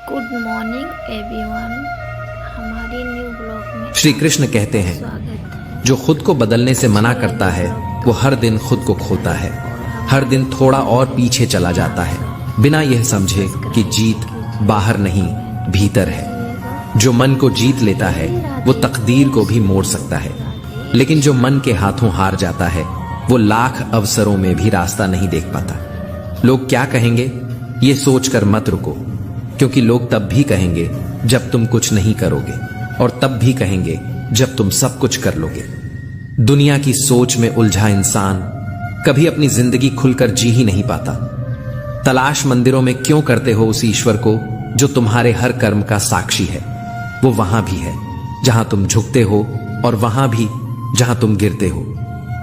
Good morning everyone, हमारे new blog में श्री कृष्ण कहते हैं, स्वागत है। जो खुद को बदलने से मना करता है वो हर दिन खुद को खोता है, हर दिन थोड़ा और पीछे चला जाता है, बिना यह समझे कि जीत बाहर नहीं भीतर है। जो मन को जीत लेता है वो तकदीर को भी मोड़ सकता है, लेकिन जो मन के हाथों हार जाता है वो लाख अवसरों में भी रास्ता नहीं देख पाता। लोग क्या कहेंगे ये सोचकर मत रुको, क्योंकि लोग तब भी कहेंगे जब तुम कुछ नहीं करोगे, और तब भी कहेंगे जब तुम सब कुछ कर लोगे। दुनिया की सोच में उलझा इंसान कभी अपनी जिंदगी खुलकर जी ही नहीं पाता। तलाश मंदिरों में क्यों करते हो उस ईश्वर को जो तुम्हारे हर कर्म का साक्षी है। वो वहां भी है जहां तुम झुकते हो और वहां भी जहां तुम गिरते हो।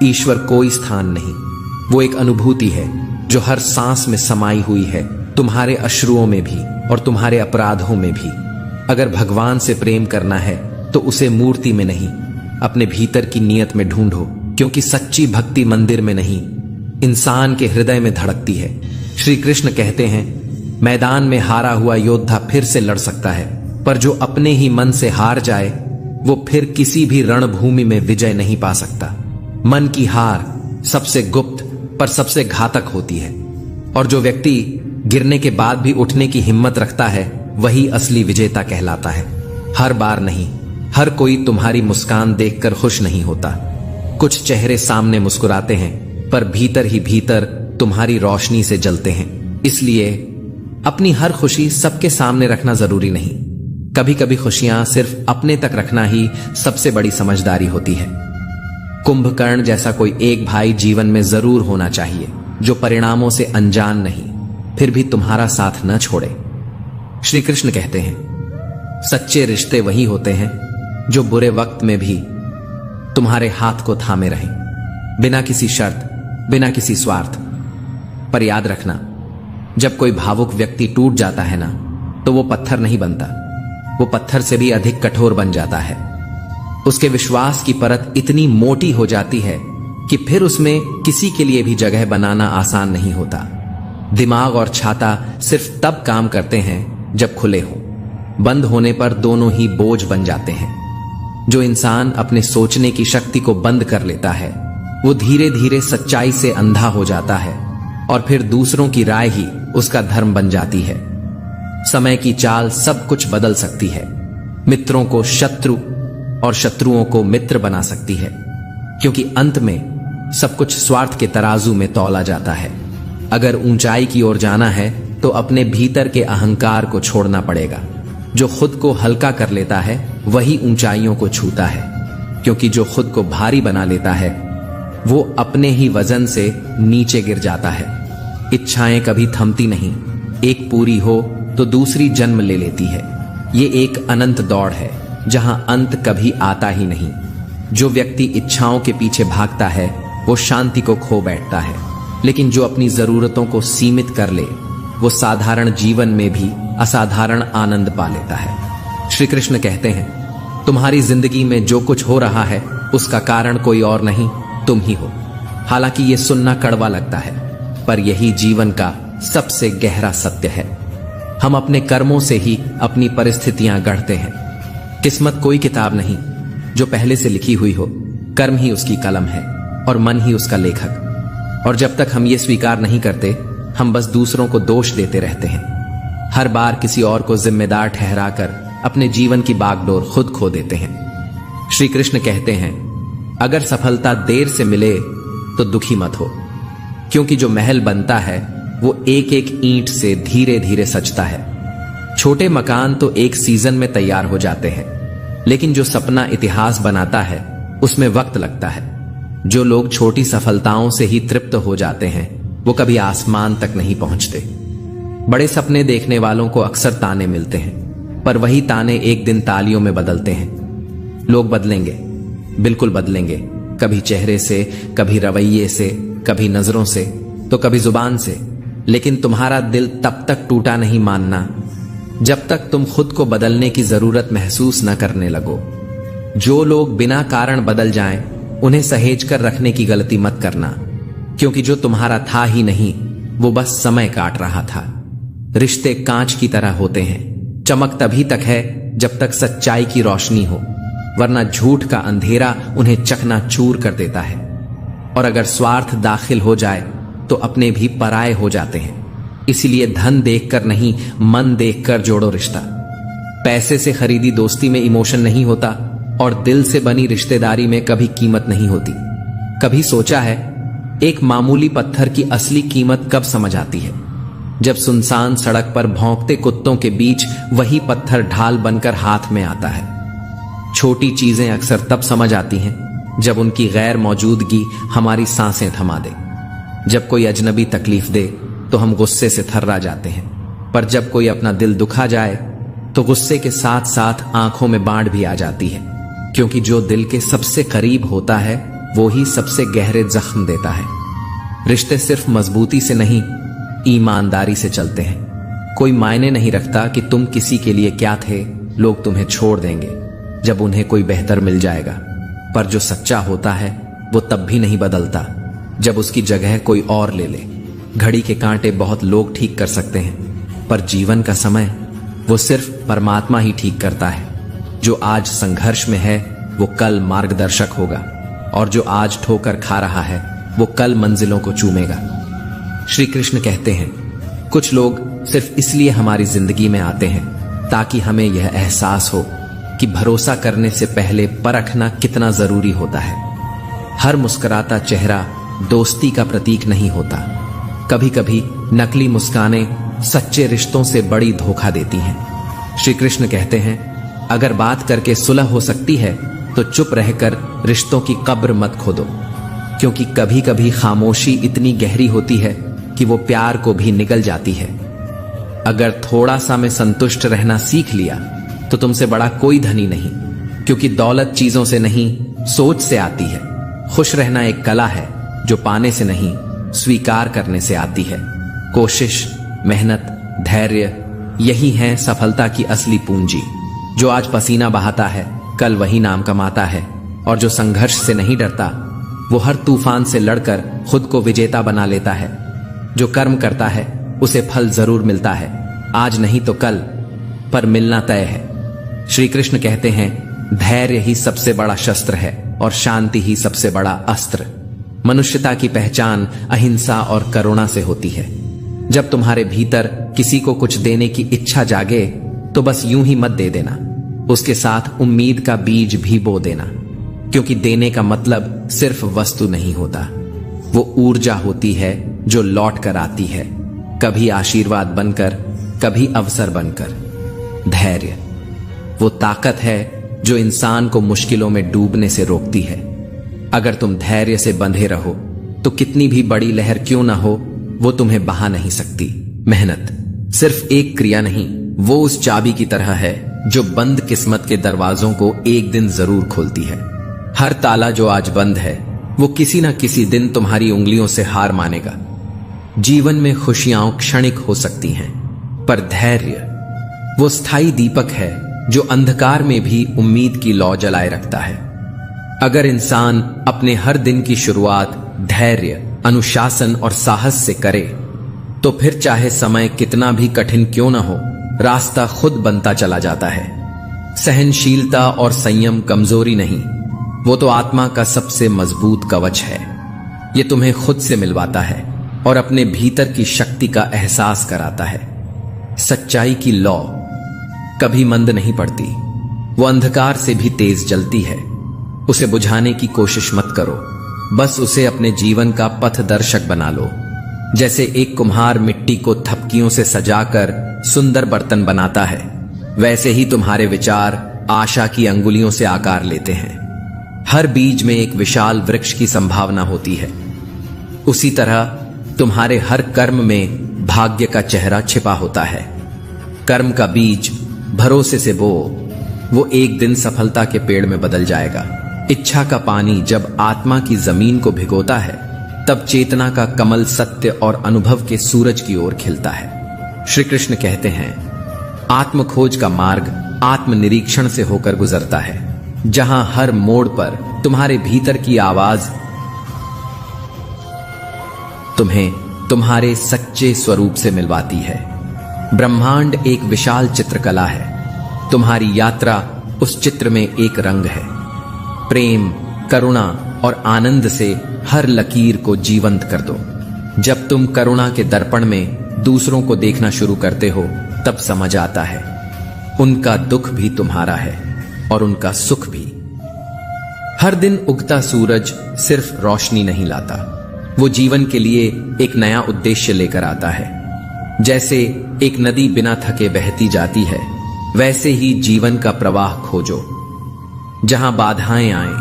ईश्वर कोई स्थान नहीं, वो एक अनुभूति है जो हर सांस में समाई हुई है, तुम्हारे अश्रुओं में भी और तुम्हारे अपराधों में भी। अगर भगवान से प्रेम करना है तो उसे मूर्ति में नहीं, अपने भीतर की नियत में ढूंढो, क्योंकि सच्ची भक्ति मंदिर में नहीं इंसान के हृदय में धड़कती है। श्री कृष्ण कहते हैं, मैदान में हारा हुआ योद्धा फिर से लड़ सकता है, पर जो अपने ही मन से हार जाए वो फिर किसी भी रणभूमि में विजय नहीं पा सकता। मन की हार सबसे गुप्त पर सबसे घातक होती है, और जो व्यक्ति गिरने के बाद भी उठने की हिम्मत रखता है वही असली विजेता कहलाता है। हर बार नहीं, हर कोई तुम्हारी मुस्कान देखकर खुश नहीं होता। कुछ चेहरे सामने मुस्कुराते हैं पर भीतर ही भीतर तुम्हारी रोशनी से जलते हैं। इसलिए अपनी हर खुशी सबके सामने रखना जरूरी नहीं। कभी कभी खुशियां सिर्फ अपने तक रखना ही सबसे बड़ी समझदारी होती है। कुंभकर्ण जैसा कोई एक भाई जीवन में जरूर होना चाहिए, जो परिणामों से अनजान नहीं, फिर भी तुम्हारा साथ न छोड़े। श्री कृष्ण कहते हैं, सच्चे रिश्ते वही होते हैं जो बुरे वक्त में भी तुम्हारे हाथ को थामे रहें, बिना किसी शर्त, बिना किसी स्वार्थ। पर याद रखना, जब कोई भावुक व्यक्ति टूट जाता है ना, तो वो पत्थर नहीं बनता, वो पत्थर से भी अधिक कठोर बन जाता है। उसके विश्वास की परत इतनी मोटी हो जाती है कि फिर उसमें किसी के लिए भी जगह बनाना आसान नहीं होता। दिमाग और छाता सिर्फ तब काम करते हैं जब खुले हों, बंद होने पर दोनों ही बोझ बन जाते हैं। जो इंसान अपने सोचने की शक्ति को बंद कर लेता है वो धीरे धीरे सच्चाई से अंधा हो जाता है, और फिर दूसरों की राय ही उसका धर्म बन जाती है। समय की चाल सब कुछ बदल सकती है, मित्रों को शत्रु और शत्रुओं को मित्र बना सकती है, क्योंकि अंत में सब कुछ स्वार्थ के तराजू में तौला जाता है। अगर ऊंचाई की ओर जाना है तो अपने भीतर के अहंकार को छोड़ना पड़ेगा। जो खुद को हल्का कर लेता है वही ऊंचाइयों को छूता है, क्योंकि जो खुद को भारी बना लेता है वो अपने ही वजन से नीचे गिर जाता है। इच्छाएं कभी थमती नहीं, एक पूरी हो तो दूसरी जन्म ले लेती है। ये एक अनंत दौड़ है जहां अंत कभी आता ही नहीं। जो व्यक्ति इच्छाओं के पीछे भागता है वो शांति को खो बैठता है, लेकिन जो अपनी जरूरतों को सीमित कर ले वो साधारण जीवन में भी असाधारण आनंद पा लेता है। श्री कृष्ण कहते हैं, तुम्हारी जिंदगी में जो कुछ हो रहा है उसका कारण कोई और नहीं, तुम ही हो। हालांकि ये सुनना कड़वा लगता है, पर यही जीवन का सबसे गहरा सत्य है। हम अपने कर्मों से ही अपनी परिस्थितियां गढ़ते हैं। किस्मत कोई किताब नहीं जो पहले से लिखी हुई हो, कर्म ही उसकी कलम है और मन ही उसका लेखक। और जब तक हम ये स्वीकार नहीं करते, हम बस दूसरों को दोष देते रहते हैं। हर बार किसी और को जिम्मेदार ठहराकर अपने जीवन की बागडोर खुद खो देते हैं। श्री कृष्ण कहते हैं, अगर सफलता देर से मिले तो दुखी मत हो, क्योंकि जो महल बनता है वो एक एक ईंट से धीरे धीरे सजता है। छोटे मकान तो एक सीजन में तैयार हो जाते हैं, लेकिन जो सपना इतिहास बनाता है उसमें वक्त लगता है। जो लोग छोटी सफलताओं से ही तृप्त हो जाते हैं वो कभी आसमान तक नहीं पहुंचते। बड़े सपने देखने वालों को अक्सर ताने मिलते हैं, पर वही ताने एक दिन तालियों में बदलते हैं। लोग बदलेंगे, बिल्कुल बदलेंगे, कभी चेहरे से, कभी रवैये से, कभी नजरों से, तो कभी जुबान से, लेकिन तुम्हारा दिल तब तक टूटा नहीं मानना जब तक तुम खुद को बदलने की जरूरत महसूस न करने लगो। जो लोग बिना कारण बदल जाएं, उन्हें सहेज कर रखने की गलती मत करना, क्योंकि जो तुम्हारा था ही नहीं वो बस समय काट रहा था। रिश्ते कांच की तरह होते हैं, चमक तभी तक है जब तक सच्चाई की रोशनी हो, वरना झूठ का अंधेरा उन्हें चकनाचूर कर देता है। और अगर स्वार्थ दाखिल हो जाए तो अपने भी पराये हो जाते हैं। इसीलिए धन देखकर नहीं, मन देखकर जोड़ो रिश्ता। पैसे से खरीदी दोस्ती में इमोशन नहीं होता और दिल से बनी रिश्तेदारी में कभी कीमत नहीं होती। कभी सोचा है एक मामूली पत्थर की असली कीमत कब समझ आती है? जब सुनसान सड़क पर भौंकते कुत्तों के बीच वही पत्थर ढाल बनकर हाथ में आता है। छोटी चीजें अक्सर तब समझ आती हैं जब उनकी गैर मौजूदगी हमारी सांसें थमा दे। जब कोई अजनबी तकलीफ दे तो हम गुस्से से थर्रा जाते हैं, पर जब कोई अपना दिल दुखा जाए तो गुस्से के साथ साथ आंखों में बाढ़ भी आ जाती है, क्योंकि जो दिल के सबसे करीब होता है वो ही सबसे गहरे जख्म देता है। रिश्ते सिर्फ मजबूती से नहीं, ईमानदारी से चलते हैं। कोई मायने नहीं रखता कि तुम किसी के लिए क्या थे, लोग तुम्हें छोड़ देंगे जब उन्हें कोई बेहतर मिल जाएगा। पर जो सच्चा होता है वो तब भी नहीं बदलता जब उसकी जगह कोई और ले ले। घड़ी के कांटे बहुत लोग ठीक कर सकते हैं, पर जीवन का समय वो सिर्फ परमात्मा ही ठीक करता है। जो आज संघर्ष में है वो कल मार्गदर्शक होगा, और जो आज ठोकर खा रहा है वो कल मंजिलों को चूमेगा। श्री कृष्ण कहते हैं, कुछ लोग सिर्फ इसलिए हमारी जिंदगी में आते हैं ताकि हमें यह एहसास हो कि भरोसा करने से पहले परखना कितना जरूरी होता है। हर मुस्कुराता चेहरा दोस्ती का प्रतीक नहीं होता। कभी कभी नकली मुस्कानें सच्चे रिश्तों से बड़ी धोखा देती हैं। श्री कृष्ण कहते हैं, अगर बात करके सुलह हो सकती है तो चुप रहकर रिश्तों की कब्र मत खोदो, क्योंकि कभी कभी खामोशी इतनी गहरी होती है कि वो प्यार को भी निगल जाती है। अगर थोड़ा सा में संतुष्ट रहना सीख लिया तो तुमसे बड़ा कोई धनी नहीं, क्योंकि दौलत चीजों से नहीं, सोच से आती है। खुश रहना एक कला है जो पाने से नहीं, स्वीकार करने से आती है। कोशिश, मेहनत, धैर्य, यही है सफलता की असली पूंजी। जो आज पसीना बहाता है कल वही नाम कमाता है, और जो संघर्ष से नहीं डरता वो हर तूफान से लड़कर खुद को विजेता बना लेता है। जो कर्म करता है उसे फल जरूर मिलता है, आज नहीं तो कल, पर मिलना तय है। श्री कृष्ण कहते हैं, धैर्य ही सबसे बड़ा शस्त्र है और शांति ही सबसे बड़ा अस्त्र। मनुष्यता की पहचान अहिंसा और करुणा से होती है। जब तुम्हारे भीतर किसी को कुछ देने की इच्छा जागे तो बस यूं ही मत दे देना, उसके साथ उम्मीद का बीज भी बो देना, क्योंकि देने का मतलब सिर्फ वस्तु नहीं होता, वो ऊर्जा होती है जो लौट कर आती है, कभी आशीर्वाद बनकर, कभी अवसर बनकर। धैर्य वो ताकत है जो इंसान को मुश्किलों में डूबने से रोकती है। अगर तुम धैर्य से बंधे रहो तो कितनी भी बड़ी लहर क्यों ना हो, वो तुम्हें बहा नहीं सकती। मेहनत सिर्फ एक क्रिया नहीं, वो उस चाबी की तरह है जो बंद किस्मत के दरवाजों को एक दिन जरूर खोलती है। हर ताला जो आज बंद है वो किसी ना किसी दिन तुम्हारी उंगलियों से हार मानेगा। जीवन में खुशियां क्षणिक हो सकती हैं, पर धैर्य वो स्थायी दीपक है जो अंधकार में भी उम्मीद की लौ जलाए रखता है। अगर इंसान अपने हर दिन की शुरुआत धैर्य, अनुशासन और साहस से करे तो फिर चाहे समय कितना भी कठिन क्यों ना हो, रास्ता खुद बनता चला जाता है। सहनशीलता और संयम कमजोरी नहीं, वो तो आत्मा का सबसे मजबूत कवच है। ये तुम्हें खुद से मिलवाता है और अपने भीतर की शक्ति का एहसास कराता है। सच्चाई की लौ कभी मंद नहीं पड़ती, वो अंधकार से भी तेज जलती है। उसे बुझाने की कोशिश मत करो, बस उसे अपने जीवन का पथदर्शक बना लो। जैसे एक कुम्हार मिट्टी को थपकियों से सजाकर सुंदर बर्तन बनाता है, वैसे ही तुम्हारे विचार आशा की अंगुलियों से आकार लेते हैं। हर बीज में एक विशाल वृक्ष की संभावना होती है। उसी तरह तुम्हारे हर कर्म में भाग्य का चेहरा छिपा होता है। कर्म का बीज भरोसे से बो, वो एक दिन सफलता के पेड़ में बदल जाएगा। इच्छा का पानी जब आत्मा की जमीन को भिगोता है, तब चेतना का कमल सत्य और अनुभव के सूरज की ओर खिलता है। श्री कृष्ण कहते हैं, आत्म खोज का मार्ग आत्मनिरीक्षण से होकर गुजरता है, जहां हर मोड़ पर तुम्हारे भीतर की आवाज तुम्हें तुम्हारे सच्चे स्वरूप से मिलवाती है। ब्रह्मांड एक विशाल चित्रकला है। तुम्हारी यात्रा उस चित्र में एक रंग है। प्रेम, करुणा और आनंद से हर लकीर को जीवंत कर दो। जब तुम करुणा के दर्पण में दूसरों को देखना शुरू करते हो, तब समझ आता है उनका दुख भी तुम्हारा है और उनका सुख भी। हर दिन उगता सूरज सिर्फ रोशनी नहीं लाता, वो जीवन के लिए एक नया उद्देश्य लेकर आता है। जैसे एक नदी बिना थके बहती जाती है, वैसे ही जीवन का प्रवाह खोजो। जहां बाधाएं आए,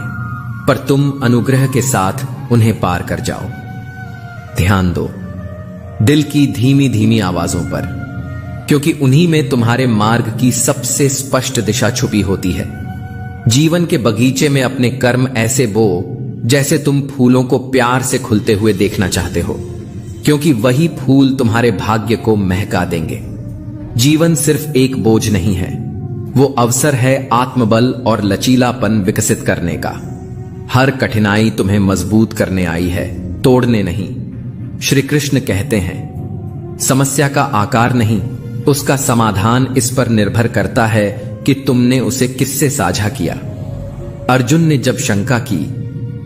पर तुम अनुग्रह के साथ उन्हें पार कर जाओ। ध्यान दो दिल की धीमी धीमी आवाजों पर, क्योंकि उन्हीं में तुम्हारे मार्ग की सबसे स्पष्ट दिशा छुपी होती है। जीवन के बगीचे में अपने कर्म ऐसे बो जैसे तुम फूलों को प्यार से खुलते हुए देखना चाहते हो, क्योंकि वही फूल तुम्हारे भाग्य को महका देंगे। जीवन सिर्फ एक बोझ नहीं है, वो अवसर है आत्मबल और लचीलापन विकसित करने का। हर कठिनाई तुम्हें मजबूत करने आई है, तोड़ने नहीं। श्री कृष्ण कहते हैं, समस्या का आकार नहीं, उसका समाधान इस पर निर्भर करता है कि तुमने उसे किससे साझा किया। अर्जुन ने जब शंका की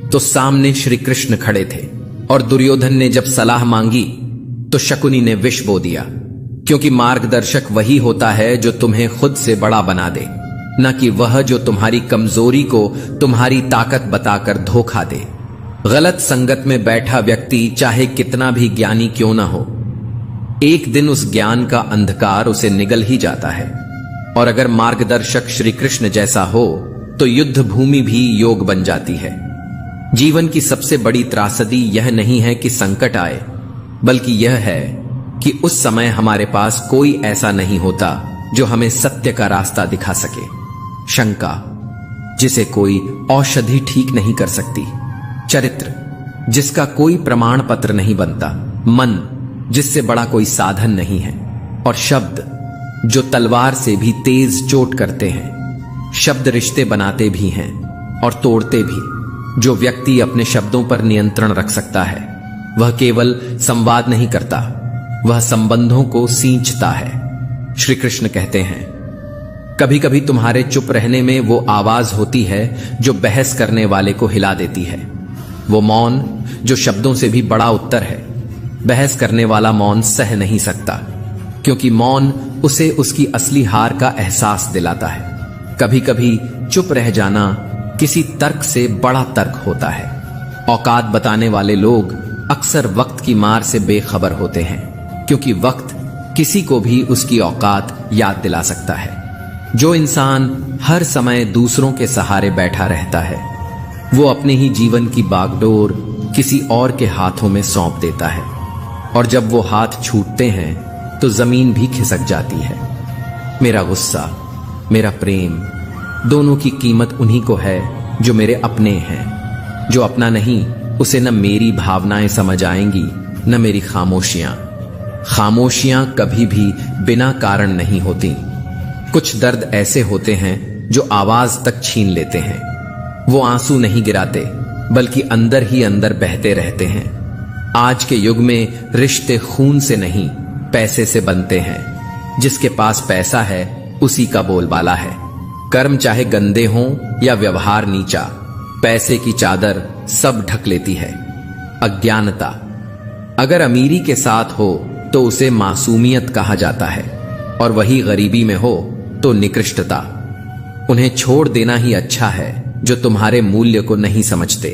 तो सामने श्री कृष्ण खड़े थे, और दुर्योधन ने जब सलाह मांगी तो शकुनी ने विष बो दिया, क्योंकि मार्गदर्शक वही होता है जो तुम्हें खुद से बड़ा बना दे, न कि वह जो तुम्हारी कमजोरी को तुम्हारी ताकत बताकर धोखा दे। गलत संगत में बैठा व्यक्ति चाहे कितना भी ज्ञानी क्यों ना हो, एक दिन उस ज्ञान का अंधकार उसे निगल ही जाता है। और अगर मार्गदर्शक श्री कृष्ण जैसा हो तो युद्ध भूमि भी योग बन जाती है। जीवन की सबसे बड़ी त्रासदी यह नहीं है कि संकट आए, बल्कि यह है कि उस समय हमारे पास कोई ऐसा नहीं होता जो हमें सत्य का रास्ता दिखा सके। शंका, जिसे कोई औषधि ठीक नहीं कर सकती। चरित्र, जिसका कोई प्रमाण पत्र नहीं बनता। मन, जिससे बड़ा कोई साधन नहीं है। और शब्द, जो तलवार से भी तेज चोट करते हैं। शब्द रिश्ते बनाते भी हैं और तोड़ते भी। जो व्यक्ति अपने शब्दों पर नियंत्रण रख सकता है, वह केवल संवाद नहीं करता, वह संबंधों को सींचता है। श्री कृष्ण कहते हैं, कभी कभी तुम्हारे चुप रहने में वो आवाज होती है जो बहस करने वाले को हिला देती है। वो मौन जो शब्दों से भी बड़ा उत्तर है। बहस करने वाला मौन सह नहीं सकता, क्योंकि मौन उसे उसकी असली हार का एहसास दिलाता है। कभी कभी चुप रह जाना किसी तर्क से बड़ा तर्क होता है। औकात बताने वाले लोग अक्सर वक्त की मार से बेखबर होते हैं, क्योंकि वक्त किसी को भी उसकी औकात याद दिला सकता है। जो इंसान हर समय दूसरों के सहारे बैठा रहता है, वो अपने ही जीवन की बागडोर किसी और के हाथों में सौंप देता है, और जब वो हाथ छूटते हैं तो जमीन भी खिसक जाती है। मेरा गुस्सा, मेरा प्रेम, दोनों की कीमत उन्हीं को है जो मेरे अपने हैं। जो अपना नहीं, उसे न मेरी भावनाएं समझ आएंगी न मेरी खामोशियां। खामोशियां कभी भी बिना कारण नहीं होती। कुछ दर्द ऐसे होते हैं जो आवाज तक छीन लेते हैं। वो आंसू नहीं गिराते, बल्कि अंदर ही अंदर बहते रहते हैं। आज के युग में रिश्ते खून से नहीं, पैसे से बनते हैं। जिसके पास पैसा है उसी का बोलबाला है। कर्म चाहे गंदे हों या व्यवहार नीचा, पैसे की चादर सब ढक लेती है। अज्ञानता, अगर अमीरी के साथ हो तो उसे मासूमियत कहा जाता है, और वही गरीबी में हो तो निकृष्टता। उन्हें छोड़ देना ही अच्छा है जो तुम्हारे मूल्य को नहीं समझते।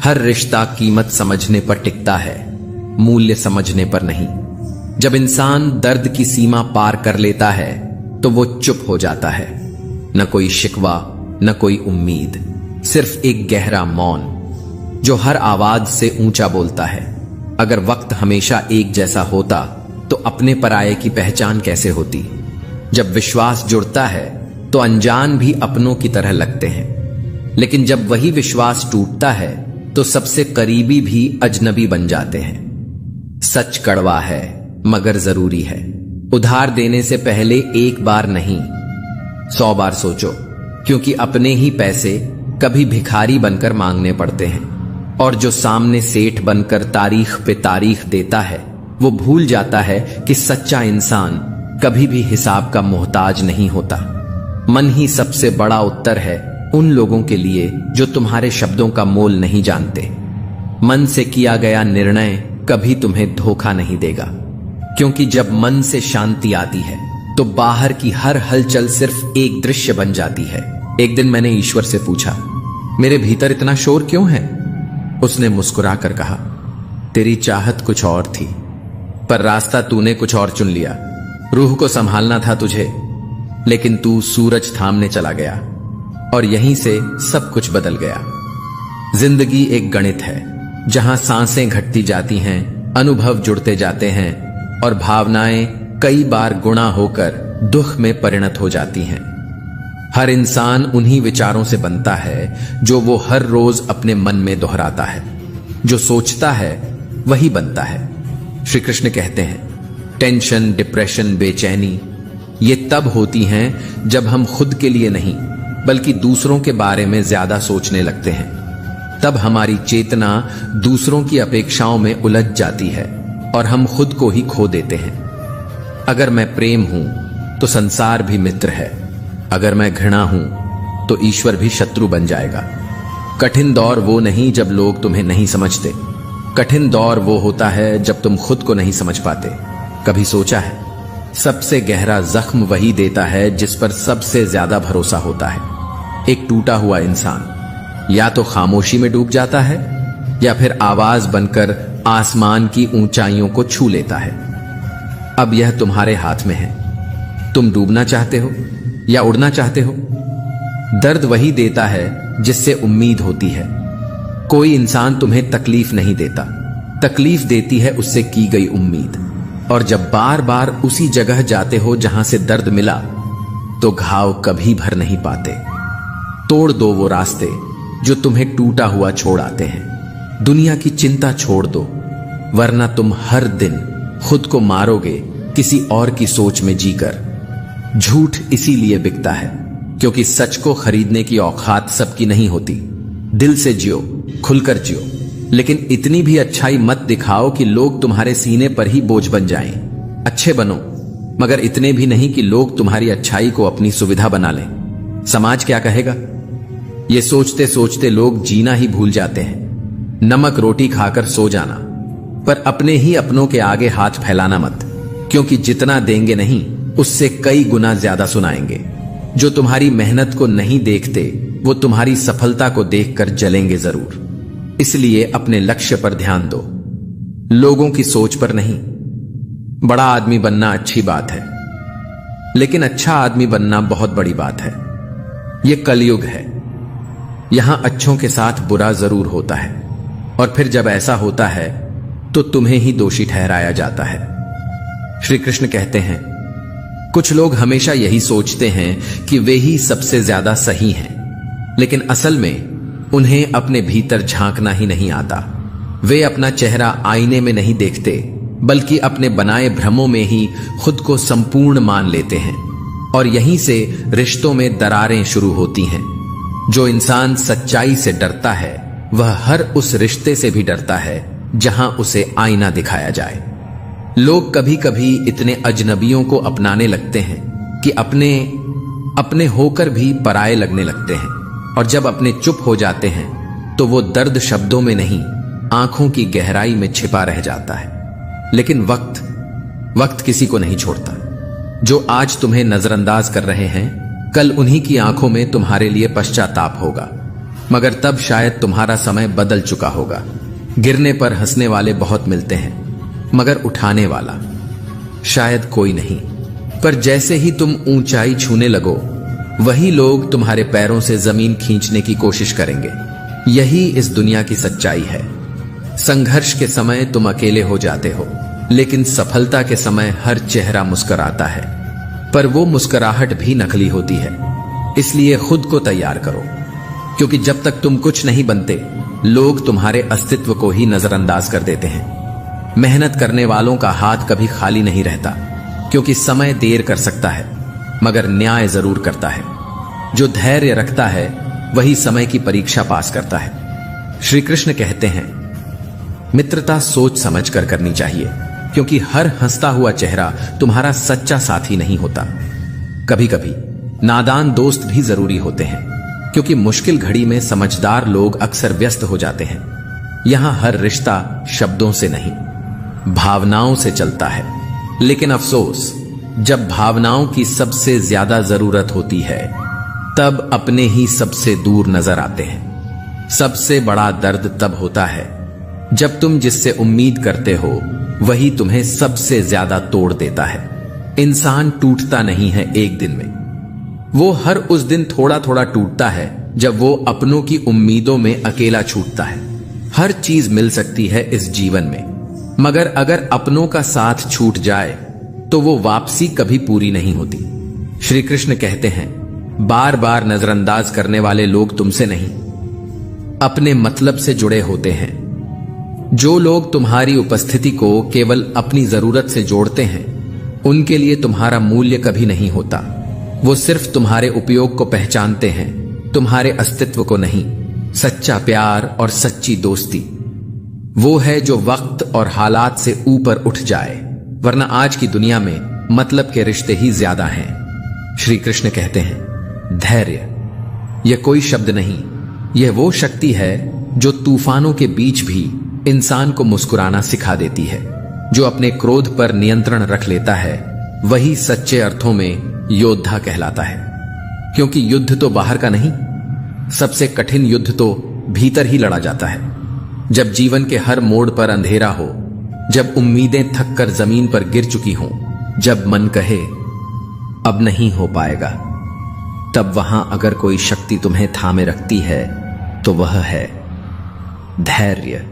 हर रिश्ता कीमत समझने पर टिकता है, मूल्य समझने पर नहीं। जब इंसान दर्द की सीमा पार कर लेता है तो वो चुप हो जाता है। न कोई शिकवा, न कोई उम्मीद, सिर्फ एक गहरा मौन जो हर आवाज से ऊंचा बोलता है। अगर वक्त हमेशा एक जैसा होता तो अपने पराये की पहचान कैसे होती। जब विश्वास जुड़ता है तो अनजान भी अपनों की तरह लगते हैं, लेकिन जब वही विश्वास टूटता है तो सबसे करीबी भी अजनबी बन जाते हैं। सच कड़वा है मगर जरूरी है। उधार देने से पहले एक बार नहीं, 100 बार सोचो, क्योंकि अपने ही पैसे कभी भिखारी बनकर मांगने पड़ते हैं। और जो सामने सेठ बनकर तारीख पे तारीख देता है, वो भूल जाता है कि सच्चा इंसान कभी भी हिसाब का मोहताज नहीं होता। मन ही सबसे बड़ा उत्तर है उन लोगों के लिए जो तुम्हारे शब्दों का मोल नहीं जानते। मन से किया गया निर्णय कभी तुम्हें धोखा नहीं देगा, क्योंकि जब मन से शांति आती है तो बाहर की हर हलचल सिर्फ एक दृश्य बन जाती है। एक दिन मैंने ईश्वर से पूछा, मेरे भीतर इतना शोर क्यों है? उसने मुस्कुराकर कहा, तेरी चाहत कुछ और थी, पर रास्ता तूने कुछ और चुन लिया। रूह को संभालना था तुझे, लेकिन तू सूरज थामने चला गया और यहीं से सब कुछ बदल गया। जिंदगी एक गणित है जहां सांसें घटती जाती हैं, अनुभव जुड़ते जाते हैं और भावनाएं कई बार गुणा होकर दुख में परिणत हो जाती हैं। हर इंसान उन्हीं विचारों से बनता है जो वो हर रोज अपने मन में दोहराता है। जो सोचता है वही बनता है। श्री कृष्ण कहते हैं, टेंशन, डिप्रेशन, बेचैनी ये तब होती हैं जब हम खुद के लिए नहीं बल्कि दूसरों के बारे में ज्यादा सोचने लगते हैं। तब हमारी चेतना दूसरों की अपेक्षाओं में उलझ जाती है और हम खुद को ही खो देते हैं। अगर मैं प्रेम हूं तो संसार भी मित्र है, अगर मैं घृणा हूं तो ईश्वर भी शत्रु बन जाएगा। कठिन दौर वो नहीं जब लोग तुम्हें नहीं समझते, कठिन दौर वो होता है जब तुम खुद को नहीं समझ पाते। कभी सोचा है, सबसे गहरा जख्म वही देता है जिस पर सबसे ज्यादा भरोसा होता है। एक टूटा हुआ इंसान या तो खामोशी में डूब जाता है या फिर आवाज बनकर आसमान की ऊंचाइयों को छू लेता है। अब यह तुम्हारे हाथ में है, तुम डूबना चाहते हो या उड़ना चाहते हो। दर्द वही देता है जिससे उम्मीद होती है। कोई इंसान तुम्हें तकलीफ नहीं देता, तकलीफ देती है उससे की गई उम्मीद। और जब बार बार उसी जगह जाते हो जहां से दर्द मिला तो घाव कभी भर नहीं पाते। तोड़ दो वो रास्ते जो तुम्हें टूटा हुआ छोड़ आते हैं। दुनिया की चिंता छोड़ दो, वरना तुम हर दिन खुद को मारोगे किसी और की सोच में जीकर। झूठ इसीलिए बिकता है क्योंकि सच को खरीदने की औकात सबकी नहीं होती। दिल से जियो, खुलकर जियो, लेकिन इतनी भी अच्छाई मत दिखाओ कि लोग तुम्हारे सीने पर ही बोझ बन जाएं। अच्छे बनो, मगर इतने भी नहीं कि लोग तुम्हारी अच्छाई को अपनी सुविधा बना लें। समाज क्या कहेगा, ये सोचते सोचते लोग जीना ही भूल जाते हैं। नमक रोटी खाकर सो जाना, पर अपने ही अपनों के आगे हाथ फैलाना मत, क्योंकि जितना देंगे नहीं उससे कई गुना ज्यादा सुनाएंगे। जो तुम्हारी मेहनत को नहीं देखते वो तुम्हारी सफलता को देखकर जलेंगे जरूर। इसलिए अपने लक्ष्य पर ध्यान दो, लोगों की सोच पर नहीं। बड़ा आदमी बनना अच्छी बात है, लेकिन अच्छा आदमी बनना बहुत बड़ी बात है। यह कलयुग है, यहां अच्छों के साथ बुरा जरूर होता है, और फिर जब ऐसा होता है तो तुम्हें ही दोषी ठहराया जाता है। श्री कृष्ण कहते हैं, कुछ लोग हमेशा यही सोचते हैं कि वे ही सबसे ज्यादा सही हैं, लेकिन असल में उन्हें अपने भीतर झांकना ही नहीं आता। वे अपना चेहरा आईने में नहीं देखते, बल्कि अपने बनाए भ्रमों में ही खुद को संपूर्ण मान लेते हैं, और यहीं से रिश्तों में दरारें शुरू होती हैं। जो इंसान सच्चाई से डरता है वह हर उस रिश्ते से भी डरता है जहां उसे आईना दिखाया जाए। लोग कभी कभी इतने अजनबियों को अपनाने लगते हैं कि अपने होकर भी पराये लगने लगते हैं, और जब अपने चुप हो जाते हैं तो वो दर्द शब्दों में नहीं आंखों की गहराई में छिपा रह जाता है। लेकिन वक्त किसी को नहीं छोड़ता। जो आज तुम्हें नजरअंदाज कर रहे हैं, कल उन्हीं की आंखों में तुम्हारे लिए पश्चाताप होगा, मगर तब शायद तुम्हारा समय बदल चुका होगा। गिरने पर हंसने वाले बहुत मिलते हैं, मगर उठाने वाला शायद कोई नहीं। पर जैसे ही तुम ऊंचाई छूने लगो, वही लोग तुम्हारे पैरों से जमीन खींचने की कोशिश करेंगे। यही इस दुनिया की सच्चाई है। संघर्ष के समय तुम अकेले हो जाते हो, लेकिन सफलता के समय हर चेहरा मुस्कुराता है, पर वो मुस्कुराहट भी नकली होती है। इसलिए खुद को तैयार करो, क्योंकि जब तक तुम कुछ नहीं बनते, लोग तुम्हारे अस्तित्व को ही नजरअंदाज कर देते हैं। मेहनत करने वालों का हाथ कभी खाली नहीं रहता, क्योंकि समय देर कर सकता है मगर न्याय जरूर करता है। जो धैर्य रखता है वही समय की परीक्षा पास करता है। श्री कृष्ण कहते हैं, मित्रता सोच समझकर करनी चाहिए, क्योंकि हर हंसता हुआ चेहरा तुम्हारा सच्चा साथी नहीं होता। कभी कभी नादान दोस्त भी जरूरी होते हैं, क्योंकि मुश्किल घड़ी में समझदार लोग अक्सर व्यस्त हो जाते हैं। यहां हर रिश्ता शब्दों से नहीं, भावनाओं से चलता है। लेकिन अफसोस, जब भावनाओं की सबसे ज्यादा जरूरत होती है, तब अपने ही सबसे दूर नजर आते हैं। सबसे बड़ा दर्द तब होता है जब तुम जिससे उम्मीद करते हो वही तुम्हें सबसे ज्यादा तोड़ देता है। इंसान टूटता नहीं है एक दिन में, वो हर उस दिन थोड़ा थोड़ा टूटता है जब वो अपनों की उम्मीदों में अकेला छूटता है। हर चीज मिल सकती है इस जीवन में, मगर अगर अपनों का साथ छूट जाए तो वो वापसी कभी पूरी नहीं होती। श्री कृष्ण कहते हैं, बार बार नजरअंदाज करने वाले लोग तुमसे नहीं, अपने मतलब से जुड़े होते हैं। जो लोग तुम्हारी उपस्थिति को केवल अपनी जरूरत से जोड़ते हैं, उनके लिए तुम्हारा मूल्य कभी नहीं होता। वो सिर्फ तुम्हारे उपयोग को पहचानते हैं, तुम्हारे अस्तित्व को नहीं। सच्चा प्यार और सच्ची दोस्ती वो है जो वक्त और हालात से ऊपर उठ जाए, वरना आज की दुनिया में मतलब के रिश्ते ही ज्यादा हैं। श्री कृष्ण कहते हैं, धैर्य यह कोई शब्द नहीं, यह वो शक्ति है जो तूफानों के बीच भी इंसान को मुस्कुराना सिखा देती है। जो अपने क्रोध पर नियंत्रण रख लेता है वही सच्चे अर्थों में योद्धा कहलाता है। क्योंकि युद्ध तो बाहर का नहीं, सबसे कठिन युद्ध तो भीतर ही लड़ा जाता है। जब जीवन के हर मोड़ पर अंधेरा हो, जब उम्मीदें थक कर जमीन पर गिर चुकी हों, जब मन कहे अब नहीं हो पाएगा, तब वहां अगर कोई शक्ति तुम्हें थामे रखती है तो वह है धैर्य।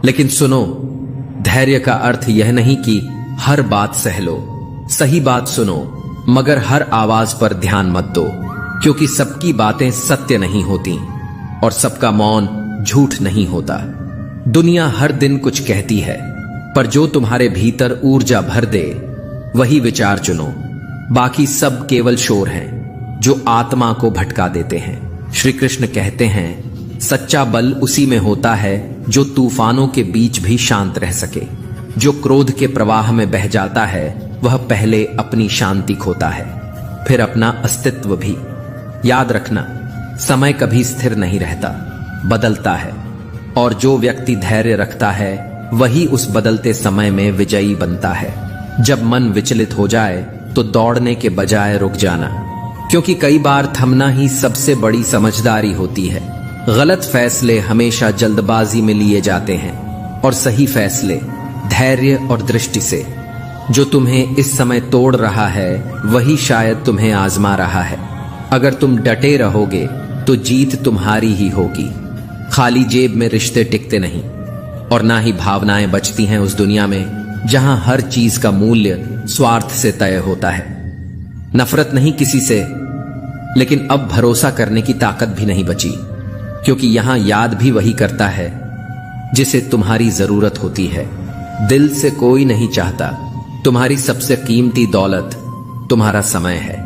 लेकिन सुनो, धैर्य का अर्थ यह नहीं कि हर बात सह लो। सही बात सुनो, मगर हर आवाज पर ध्यान मत दो, क्योंकि सबकी बातें सत्य नहीं होती और सबका मौन झूठ नहीं होता। दुनिया हर दिन कुछ कहती है, पर जो तुम्हारे भीतर ऊर्जा भर दे वही विचार चुनो। बाकी सब केवल शोर हैं जो आत्मा को भटका देते हैं। श्री कृष्ण कहते हैं, सच्चा बल उसी में होता है जो तूफानों के बीच भी शांत रह सके। जो क्रोध के प्रवाह में बह जाता है वह पहले अपनी शांति खोता है, फिर अपना अस्तित्व भी। याद रखना, समय कभी स्थिर नहीं रहता, बदलता है, और जो व्यक्ति धैर्य रखता है वही उस बदलते समय में विजयी बनता है। जब मन विचलित हो जाए तो दौड़ने के बजाय रुक जाना, क्योंकि कई बार थमना ही सबसे बड़ी समझदारी होती है। गलत फैसले हमेशा जल्दबाजी में लिए जाते हैं और सही फैसले धैर्य और दृष्टि से। जो तुम्हें इस समय तोड़ रहा है वही शायद तुम्हें आजमा रहा है। अगर तुम डटे रहोगे तो जीत तुम्हारी ही होगी। खाली जेब में रिश्ते टिकते नहीं, और ना ही भावनाएं बचती हैं उस दुनिया में जहां हर चीज का मूल्य स्वार्थ से तय होता है। नफरत नहीं किसी से, लेकिन अब भरोसा करने की ताकत भी नहीं बची, क्योंकि यहां याद भी वही करता है जिसे तुम्हारी जरूरत होती है। दिल से कोई नहीं चाहता। तुम्हारी सबसे कीमती दौलत तुम्हारा समय है।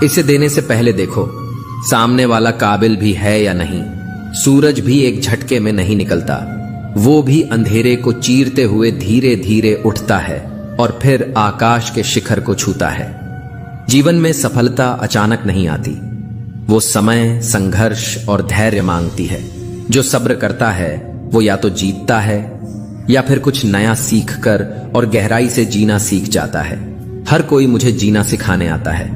इसे देने से पहले देखो सामने वाला काबिल भी है या नहीं। सूरज भी एक झटके में नहीं निकलता, वो भी अंधेरे को चीरते हुए धीरे धीरे उठता है और फिर आकाश के शिखर को छूता है। जीवन में सफलता अचानक नहीं आती, वो समय, संघर्ष और धैर्य मांगती है। जो सब्र करता है वो या तो जीतता है या फिर कुछ नया सीखकर और गहराई से जीना सीख जाता है। हर कोई मुझे जीना सिखाने आता है,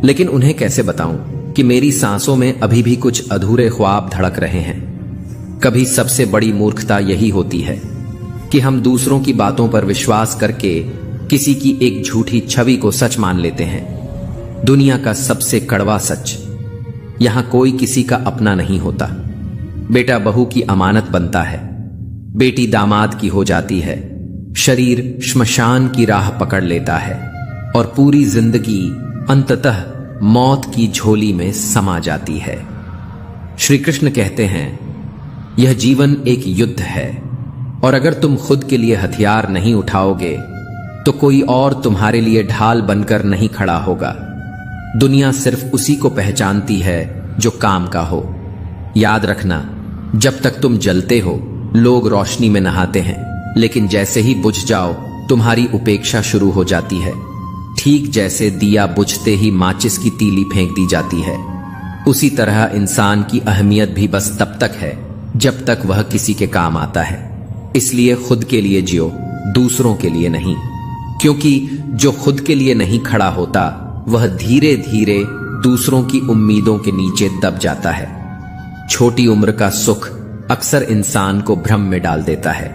लेकिन उन्हें कैसे बताऊं कि मेरी सांसों में अभी भी कुछ अधूरे ख्वाब धड़क रहे हैं। कभी सबसे बड़ी मूर्खता यही होती है कि हम दूसरों की बातों पर विश्वास करके किसी की एक झूठी छवि को सच मान लेते हैं। दुनिया का सबसे कड़वा सच, यहां कोई किसी का अपना नहीं होता। बेटा बहू की अमानत बनता है, बेटी दामाद की हो जाती है, शरीर श्मशान की राह पकड़ लेता है और पूरी जिंदगी अंततः मौत की झोली में समा जाती है। श्री कृष्ण कहते हैं, यह जीवन एक युद्ध है और अगर तुम खुद के लिए हथियार नहीं उठाओगे तो कोई और तुम्हारे लिए ढाल बनकर नहीं खड़ा होगा। दुनिया सिर्फ उसी को पहचानती है जो काम का हो। याद रखना, जब तक तुम जलते हो लोग रोशनी में नहाते हैं, लेकिन जैसे ही बुझ जाओ तुम्हारी उपेक्षा शुरू हो जाती है। ठीक जैसे दिया बुझते ही माचिस की तीली फेंक दी जाती है, उसी तरह इंसान की अहमियत भी बस तब तक है जब तक वह किसी के काम आता है। इसलिए खुद के लिए जियो, दूसरों के लिए नहीं, क्योंकि जो खुद के लिए नहीं खड़ा होता वह धीरे धीरे दूसरों की उम्मीदों के नीचे दब जाता है। छोटी उम्र का सुख अक्सर इंसान को भ्रम में डाल देता है,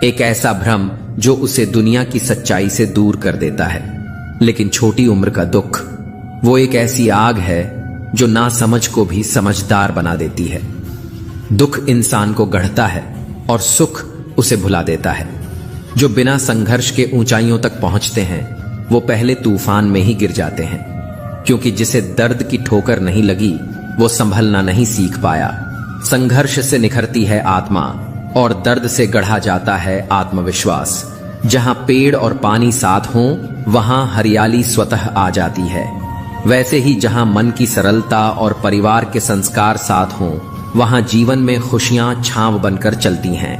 एक ऐसा भ्रम जो उसे दुनिया की सच्चाई से दूर कर देता है। लेकिन छोटी उम्र का दुख वो एक ऐसी आग है जो नासमझ को भी समझदार बना देती है। दुख इंसान को गढ़ता है और सुख उसे भुला देता है। जो बिना संघर्ष के ऊंचाइयों तक पहुंचते हैं वो पहले तूफान में ही गिर जाते हैं, क्योंकि जिसे दर्द की ठोकर नहीं लगी वो संभलना नहीं सीख पाया। संघर्ष से निखरती है आत्मा और दर्द से गढ़ा जाता है आत्मविश्वास। जहां पेड़ और पानी साथ हों वहां हरियाली स्वतः आ जाती है। वैसे ही जहां मन की सरलता और परिवार के संस्कार साथ हों वहां जीवन में खुशियां छांव बनकर चलती हैं।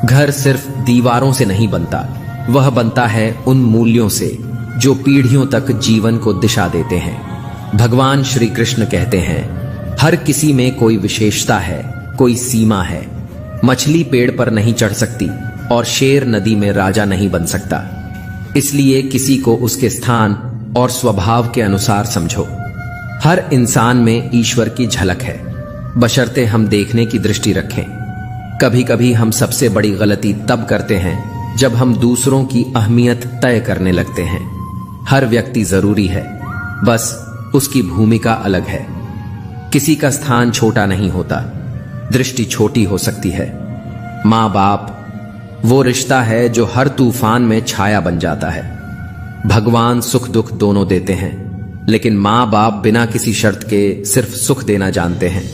घर सिर्फ दीवारों से नहीं बनता, वह बनता है उन मूल्यों से जो पीढ़ियों तक जीवन को दिशा देते हैं। भगवान श्री कृष्ण कहते हैं, हर किसी में कोई विशेषता है, कोई सीमा है। मछली पेड़ पर नहीं चढ़ सकती और शेर नदी में राजा नहीं बन सकता। इसलिए किसी को उसके स्थान और स्वभाव के अनुसार समझो। हर इंसान में ईश्वर की झलक है, बशर्ते हम देखने की दृष्टि रखें। कभी कभी हम सबसे बड़ी गलती तब करते हैं जब हम दूसरों की अहमियत तय करने लगते हैं। हर व्यक्ति जरूरी है, बस उसकी भूमिका अलग है। किसी का स्थान छोटा नहीं होता, दृष्टि छोटी हो सकती है। माँ बाप वो रिश्ता है जो हर तूफान में छाया बन जाता है। भगवान सुख दुख दोनों देते हैं, लेकिन माँ बाप बिना किसी शर्त के सिर्फ सुख देना जानते हैं।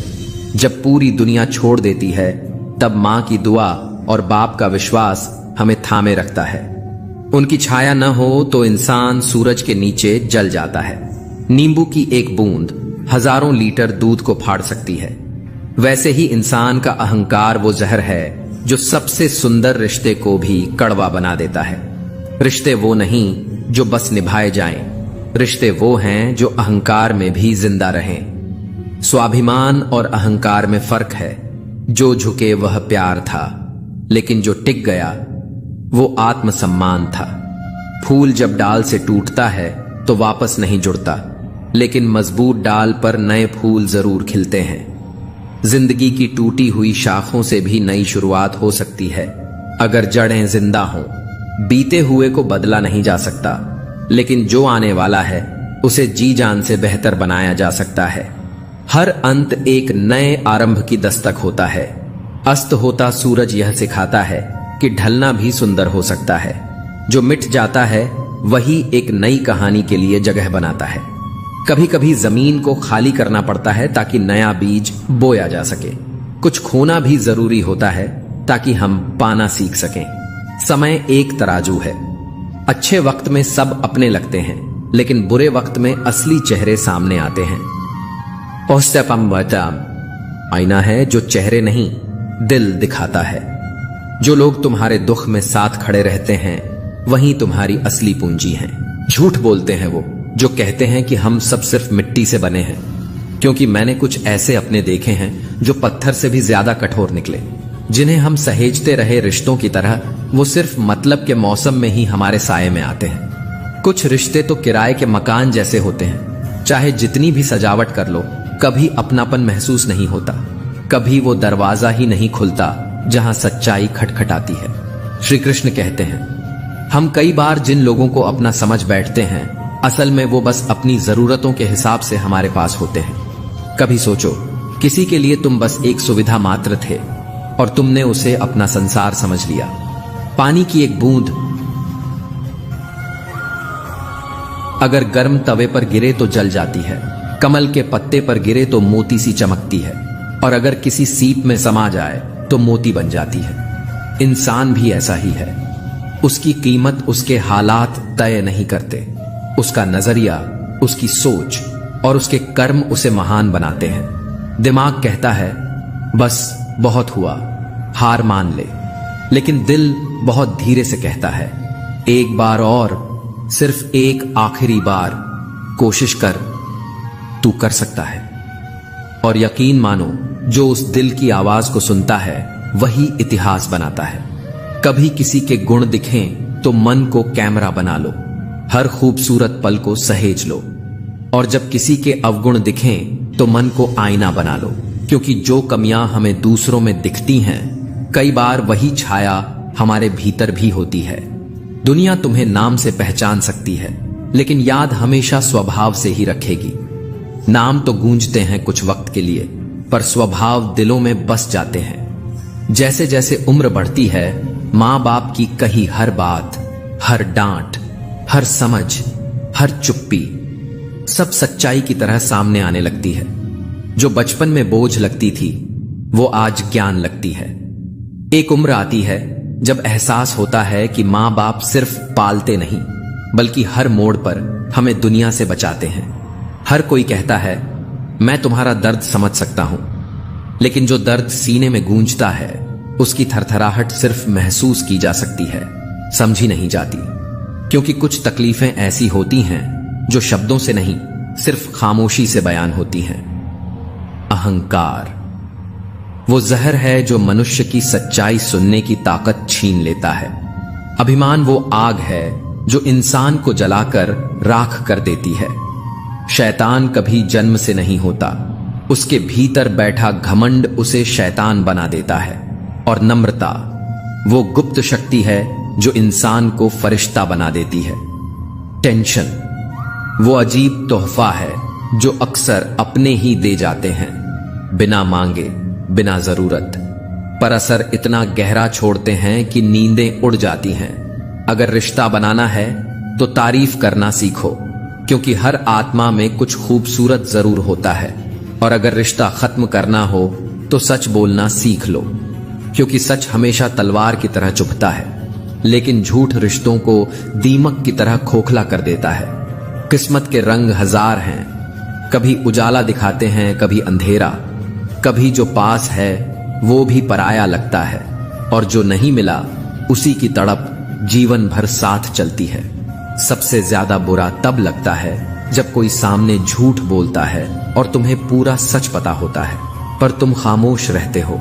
जब पूरी दुनिया छोड़ देती है तब माँ की दुआ और बाप का विश्वास हमें थामे रखता है। उनकी छाया न हो तो इंसान सूरज के नीचे जल जाता है। नींबू की एक बूंद हजारों लीटर दूध को फाड़ सकती है। वैसे ही इंसान का अहंकार वो जहर है जो सबसे सुंदर रिश्ते को भी कड़वा बना देता है। रिश्ते वो नहीं जो बस निभाए जाएं, रिश्ते वो हैं जो अहंकार में भी जिंदा रहें। स्वाभिमान और अहंकार में फर्क है। जो झुके वह प्यार था, लेकिन जो टिक गया वो आत्मसम्मान था। फूल जब डाल से टूटता है तो वापस नहीं जुड़ता, लेकिन मजबूत डाल पर नए फूल जरूर खिलते हैं। जिंदगी की टूटी हुई शाखों से भी नई शुरुआत हो सकती है, अगर जड़ें जिंदा हों। बीते हुए को बदला नहीं जा सकता, लेकिन जो आने वाला है उसे जी जान से बेहतर बनाया जा सकता है। हर अंत एक नए आरंभ की दस्तक होता है। अस्त होता सूरज यह सिखाता है कि ढलना भी सुंदर हो सकता है। जो मिट जाता है वही एक नई कहानी के लिए जगह बनाता है। कभी कभी जमीन को खाली करना पड़ता है ताकि नया बीज बोया जा सके। कुछ खोना भी जरूरी होता है ताकि हम पाना सीख सकें। समय एक तराजू है। अच्छे वक्त में सब अपने लगते हैं, लेकिन बुरे वक्त में असली चेहरे सामने आते हैं। आईना है जो चेहरे नहीं दिल दिखाता है। जो लोग तुम्हारे दुख में साथ खड़े रहते हैं वही तुम्हारी असली पूंजी हैं। झूठ बोलते हैं वो जो कहते हैं कि हम सब सिर्फ मिट्टी से बने हैं, क्योंकि मैंने कुछ ऐसे अपने देखे हैं जो पत्थर से भी ज्यादा कठोर निकले। जिन्हें हम सहेजते रहे रिश्तों की तरह, वो सिर्फ मतलब के मौसम में ही हमारे साये में आते हैं। कुछ रिश्ते तो किराए के मकान जैसे होते हैं, चाहे जितनी भी सजावट कर लो कभी अपनापन महसूस नहीं होता। कभी वो दरवाजा ही नहीं खुलता जहां सच्चाई खटखटाती है। श्री कृष्ण कहते हैं, हम कई बार जिन लोगों को अपना समझ बैठते हैं असल में वो बस अपनी जरूरतों के हिसाब से हमारे पास होते हैं। कभी सोचो, किसी के लिए तुम बस एक सुविधा मात्र थे और तुमने उसे अपना संसार समझ लिया। पानी की एक बूंद अगर गर्म तवे पर गिरे तो जल जाती है, कमल के पत्ते पर गिरे तो मोती सी चमकती है, और अगर किसी सीप में समा जाए तो मोती बन जाती है। इंसान भी ऐसा ही है। उसकी कीमत उसके हालात तय नहीं करते, उसका नजरिया, उसकी सोच और उसके कर्म उसे महान बनाते हैं। दिमाग कहता है बस बहुत हुआ, हार मान ले, लेकिन दिल बहुत धीरे से कहता है एक बार और, सिर्फ एक आखिरी बार कोशिश कर, तू कर सकता है। और यकीन मानो, जो उस दिल की आवाज को सुनता है वही इतिहास बनाता है। कभी किसी के गुण दिखें तो मन को कैमरा बना लो, हर खूबसूरत पल को सहेज लो। और जब किसी के अवगुण दिखें तो मन को आईना बना लो, क्योंकि जो कमियां हमें दूसरों में दिखती हैं, कई बार वही छाया हमारे भीतर भी होती है। दुनिया तुम्हें नाम से पहचान सकती है, लेकिन याद हमेशा स्वभाव से ही रखेगी। नाम तो गूंजते हैं कुछ वक्त के लिए, पर स्वभाव दिलों में बस जाते हैं। जैसे जैसे उम्र बढ़ती है, माँ बाप की कही हर बात, हर डांट, हर समझ, हर चुप्पी सब सच्चाई की तरह सामने आने लगती है। जो बचपन में बोझ लगती थी वो आज ज्ञान लगती है। एक उम्र आती है जब एहसास होता है कि माँ बाप सिर्फ पालते नहीं, बल्कि हर मोड़ पर हमें दुनिया से बचाते हैं। हर कोई कहता है मैं तुम्हारा दर्द समझ सकता हूं, लेकिन जो दर्द सीने में गूंजता है उसकी थरथराहट सिर्फ महसूस की जा सकती है, समझी नहीं जाती। क्योंकि कुछ तकलीफें ऐसी होती हैं जो शब्दों से नहीं, सिर्फ खामोशी से बयान होती हैं। अहंकार वो जहर है जो मनुष्य की सच्चाई सुनने की ताकत छीन लेता है। अभिमान वो आग है जो इंसान को जलाकर राख कर देती है। शैतान कभी जन्म से नहीं होता, उसके भीतर बैठा घमंड उसे शैतान बना देता है। और नम्रता वो गुप्त शक्ति है जो इंसान को फरिश्ता बना देती है। टेंशन वो अजीब तोहफा है जो अक्सर अपने ही दे जाते हैं, बिना मांगे, बिना जरूरत, पर असर इतना गहरा छोड़ते हैं कि नींदें उड़ जाती हैं। अगर रिश्ता बनाना है तो तारीफ करना सीखो, क्योंकि हर आत्मा में कुछ खूबसूरत जरूर होता है। और अगर रिश्ता खत्म करना हो तो सच बोलना सीख लो, क्योंकि सच हमेशा तलवार की तरह चुभता है, लेकिन झूठ रिश्तों को दीमक की तरह खोखला कर देता है। किस्मत के रंग हजार हैं, कभी उजाला दिखाते हैं, कभी अंधेरा, कभी जो पास है वो भी पराया लगता है, और जो नहीं मिला उसी की तड़प जीवन भर साथ चलती है। सबसे ज्यादा बुरा तब लगता है जब कोई सामने झूठ बोलता है और तुम्हें पूरा सच पता होता है, पर तुम खामोश रहते हो,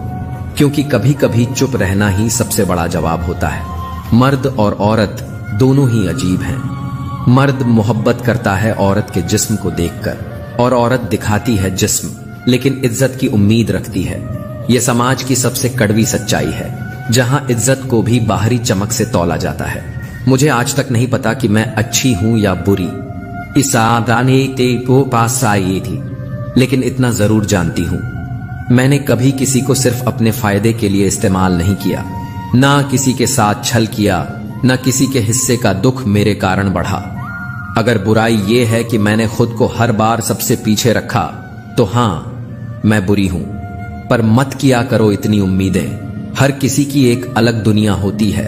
क्योंकि कभी कभी चुप रहना ही सबसे बड़ा जवाब होता है। मर्द और औरत दोनों ही अजीब हैं। मर्द मोहब्बत करता है औरत के जिस्म को देखकर, और औरत दिखाती है जिस्म, लेकिन इज्जत की उम्मीद रखती है। यह समाज की सबसे कड़वी सच्चाई है, जहां इज्जत को भी बाहरी चमक से तौला जाता है। मुझे आज तक नहीं पता कि मैं अच्छी हूं या बुरी, इस आदाने ते वो पास आई थी, लेकिन इतना जरूर जानती हूं, मैंने कभी किसी को सिर्फ अपने फायदे के लिए इस्तेमाल नहीं किया, ना किसी के साथ छल किया, ना किसी के हिस्से का दुख मेरे कारण बढ़ा। अगर बुराई ये है कि मैंने खुद को हर बार सबसे पीछे रखा, तो हां, मैं बुरी हूं। पर मत किया करो इतनी उम्मीदें। हर किसी की एक अलग दुनिया होती है,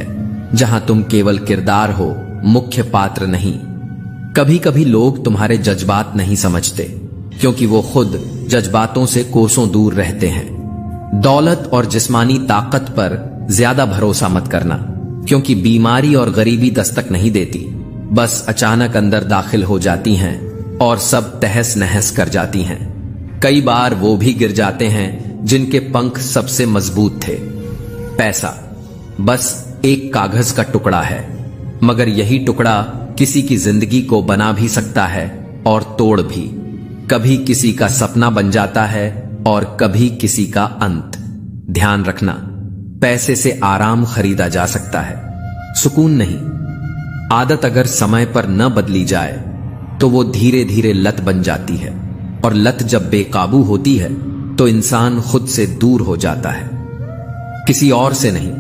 जहां तुम केवल किरदार हो, मुख्य पात्र नहीं। कभी कभी लोग तुम्हारे जज्बात नहीं समझते, क्योंकि वो खुद जज्बातों से कोसों दूर रहते हैं। दौलत और जिस्मानी ताकत पर ज्यादा भरोसा मत करना, क्योंकि बीमारी और गरीबी दस्तक नहीं देती, बस अचानक अंदर दाखिल हो जाती हैं और सब तहस नहस कर जाती हैं। कई बार वो भी गिर जाते हैं जिनके पंख सबसे मजबूत थे। पैसा बस एक कागज का टुकड़ा है, मगर यही टुकड़ा किसी की जिंदगी को बना भी सकता है और तोड़ भी। कभी किसी का सपना बन जाता है और कभी किसी का अंत। ध्यान रखना, पैसे से आराम खरीदा जा सकता है, सुकून नहीं। आदत अगर समय पर न बदली जाए तो वो धीरे धीरे लत बन जाती है, और लत जब बेकाबू होती है तो इंसान खुद से दूर हो जाता है। किसी और से नहीं,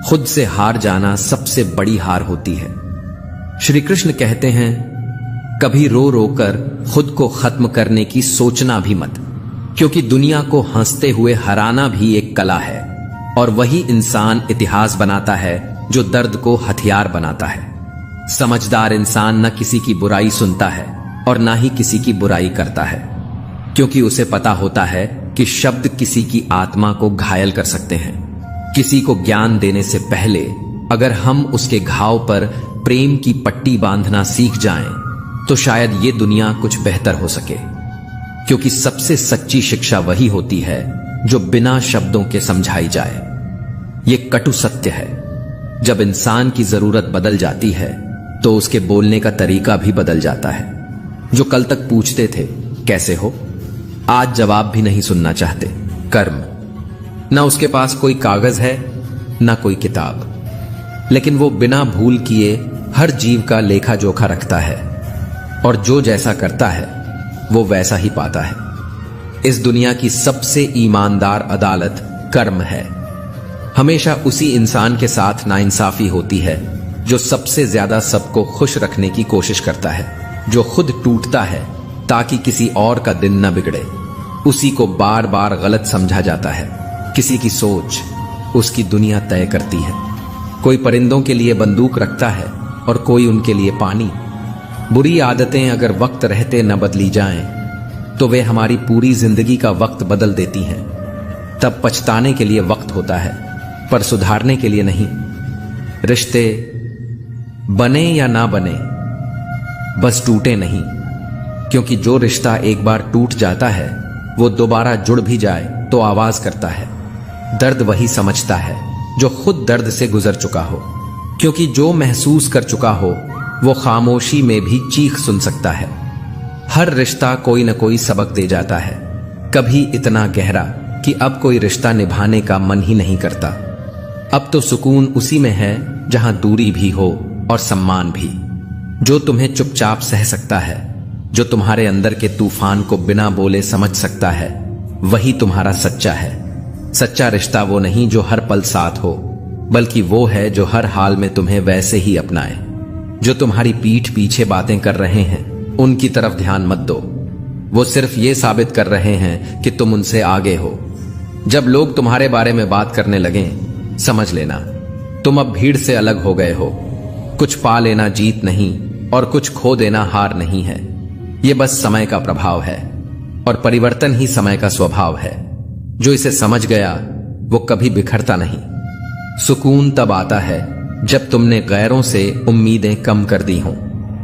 खुद से हार जाना सबसे बड़ी हार होती है। श्री कृष्ण कहते हैं, कभी रो रो कर खुद को खत्म करने की सोचना भी मत, क्योंकि दुनिया को हंसते हुए हराना भी एक कला है, और वही इंसान इतिहास बनाता है जो दर्द को हथियार बनाता है। समझदार इंसान न किसी की बुराई सुनता है और ना ही किसी की बुराई करता है, क्योंकि उसे पता होता है कि शब्द किसी की आत्मा को घायल कर सकते हैं। किसी को ज्ञान देने से पहले अगर हम उसके घाव पर प्रेम की पट्टी बांधना सीख जाएं, तो शायद ये दुनिया कुछ बेहतर हो सके। क्योंकि सबसे सच्ची शिक्षा वही होती है जो बिना शब्दों के समझाई जाए। ये कटु सत्य है, जब इंसान की जरूरत बदल जाती है तो उसके बोलने का तरीका भी बदल जाता है। जो कल तक पूछते थे कैसे हो, आज जवाब भी नहीं सुनना चाहते। कर्म, ना उसके पास कोई कागज है ना कोई किताब, लेकिन वो बिना भूल किए हर जीव का लेखा जोखा रखता है, और जो जैसा करता है वो वैसा ही पाता है। इस दुनिया की सबसे ईमानदार अदालत कर्म है। हमेशा उसी इंसान के साथ नाइंसाफी होती है जो सबसे ज्यादा सबको खुश रखने की कोशिश करता है, जो खुद टूटता है ताकि किसी और का दिन न बिगड़े। उसी को बार बार गलत समझा जाता है। किसी की सोच उसकी दुनिया तय करती है। कोई परिंदों के लिए बंदूक रखता है और कोई उनके लिए पानी। बुरी आदतें अगर वक्त रहते न बदली जाएं, तो वे हमारी पूरी जिंदगी का वक्त बदल देती हैं। तब पछताने के लिए वक्त होता है, पर सुधारने के लिए नहीं। रिश्ते बने या ना बने, बस टूटे नहीं, क्योंकि जो रिश्ता एक बार टूट जाता है वो दोबारा जुड़ भी जाए तो आवाज करता है। दर्द वही समझता है जो खुद दर्द से गुजर चुका हो, क्योंकि जो महसूस कर चुका हो वो खामोशी में भी चीख सुन सकता है। हर रिश्ता कोई न कोई सबक दे जाता है, कभी इतना गहरा कि अब कोई रिश्ता निभाने का मन ही नहीं करता। अब तो सुकून उसी में है जहां दूरी भी हो और सम्मान भी। जो तुम्हें चुपचाप सह सकता है, जो तुम्हारे अंदर के तूफान को बिना बोले समझ सकता है, वही तुम्हारा सच्चा है। सच्चा रिश्ता वो नहीं जो हर पल साथ हो, बल्कि वो है जो हर हाल में तुम्हें वैसे ही अपनाए। जो तुम्हारी पीठ पीछे बातें कर रहे हैं उनकी तरफ ध्यान मत दो, वो सिर्फ ये साबित कर रहे हैं कि तुम उनसे आगे हो। जब लोग तुम्हारे बारे में बात करने लगें, समझ लेना तुम अब भीड़ से अलग हो गए हो। कुछ पा लेना जीत नहीं और कुछ खो देना हार नहीं है। ये बस समय का प्रभाव है, और परिवर्तन ही समय का स्वभाव है। जो इसे समझ गया वो कभी बिखरता नहीं। सुकून तब आता है जब तुमने गैरों से उम्मीदें कम कर दी हों,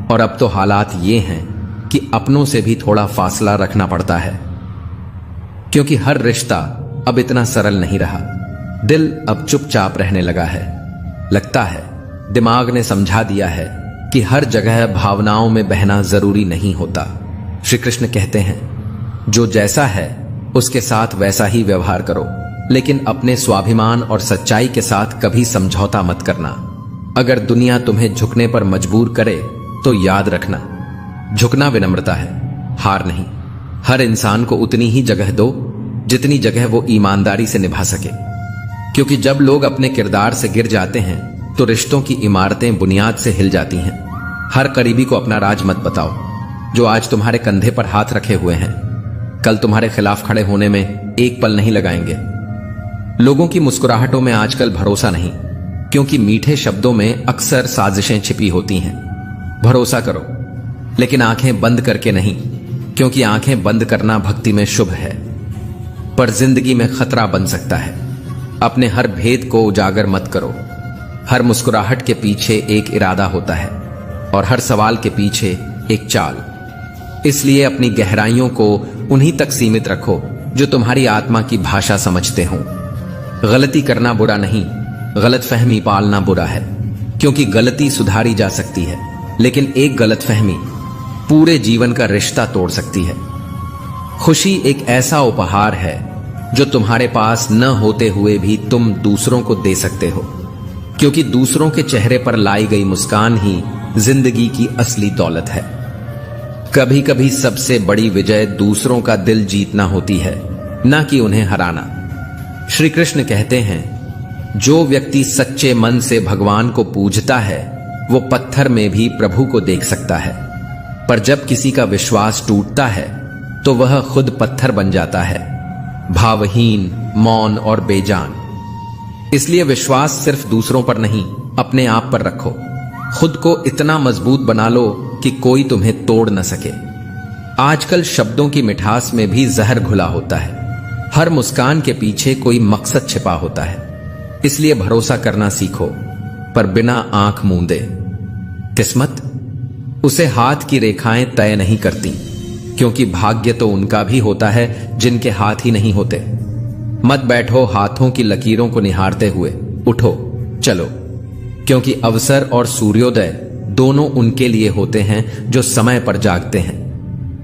और अब तो हालात ये हैं कि अपनों से भी थोड़ा फासला रखना पड़ता है, क्योंकि हर रिश्ता अब इतना सरल नहीं रहा। दिल अब चुपचाप रहने लगा है। लगता है दिमाग ने समझा दिया है कि हर जगह भावनाओं में बहना जरूरी नहीं होता। श्री कृष्ण कहते हैं, जो जैसा है उसके साथ वैसा ही व्यवहार करो, लेकिन अपने स्वाभिमान और सच्चाई के साथ कभी समझौता मत करना। अगर दुनिया तुम्हें झुकने पर मजबूर करे तो याद रखना, झुकना विनम्रता है, हार नहीं। हर इंसान को उतनी ही जगह दो जितनी जगह वो ईमानदारी से निभा सके, क्योंकि जब लोग अपने किरदार से गिर जाते हैं तो रिश्तों की इमारतें बुनियाद से हिल जाती हैं। हर करीबी को अपना राज मत बताओ। जो आज तुम्हारे कंधे पर हाथ रखे हुए हैं, कल तुम्हारे खिलाफ खड़े होने में एक पल नहीं लगाएंगे। लोगों की मुस्कुराहटों में आजकल भरोसा नहीं, क्योंकि मीठे शब्दों में अक्सर साजिशें छिपी होती हैं। भरोसा करो, लेकिन आंखें बंद करके नहीं, क्योंकि आंखें बंद करना भक्ति में शुभ है, पर जिंदगी में खतरा बन सकता है। अपने हर भेद को उजागर मत करो। हर मुस्कुराहट के पीछे एक इरादा होता है, और हर सवाल के पीछे एक चाल। इसलिए अपनी गहराइयों को उन्हीं तक सीमित रखो जो तुम्हारी आत्मा की भाषा समझते हों। गलती करना बुरा नहीं, गलतफहमी पालना बुरा है, क्योंकि गलती सुधारी जा सकती है, लेकिन एक गलतफहमी पूरे जीवन का रिश्ता तोड़ सकती है। खुशी एक ऐसा उपहार है जो तुम्हारे पास न होते हुए भी तुम दूसरों को दे सकते हो, क्योंकि दूसरों के चेहरे पर लाई गई मुस्कान ही जिंदगी की असली दौलत है। कभी कभी सबसे बड़ी विजय दूसरों का दिल जीतना होती है, न कि उन्हें हराना। श्री कृष्ण कहते हैं, जो व्यक्ति सच्चे मन से भगवान को पूजता है वो पत्थर में भी प्रभु को देख सकता है, पर जब किसी का विश्वास टूटता है तो वह खुद पत्थर बन जाता है, भावहीन, मौन और बेजान। इसलिए विश्वास सिर्फ दूसरों पर नहीं, अपने आप पर रखो। खुद को इतना मजबूत बना लो कि कोई तुम्हें तोड़ न सके। आजकल शब्दों की मिठास में भी जहर घुला होता है। हर मुस्कान के पीछे कोई मकसद छिपा होता है। इसलिए भरोसा करना सीखो, पर बिना आंख मूंदे। किस्मत उसे हाथ की रेखाएं तय नहीं करती, क्योंकि भाग्य तो उनका भी होता है जिनके हाथ ही नहीं होते। मत बैठो हाथों की लकीरों को निहारते हुए, उठो चलो, क्योंकि अवसर और सूर्योदय दोनों उनके लिए होते हैं जो समय पर जागते हैं।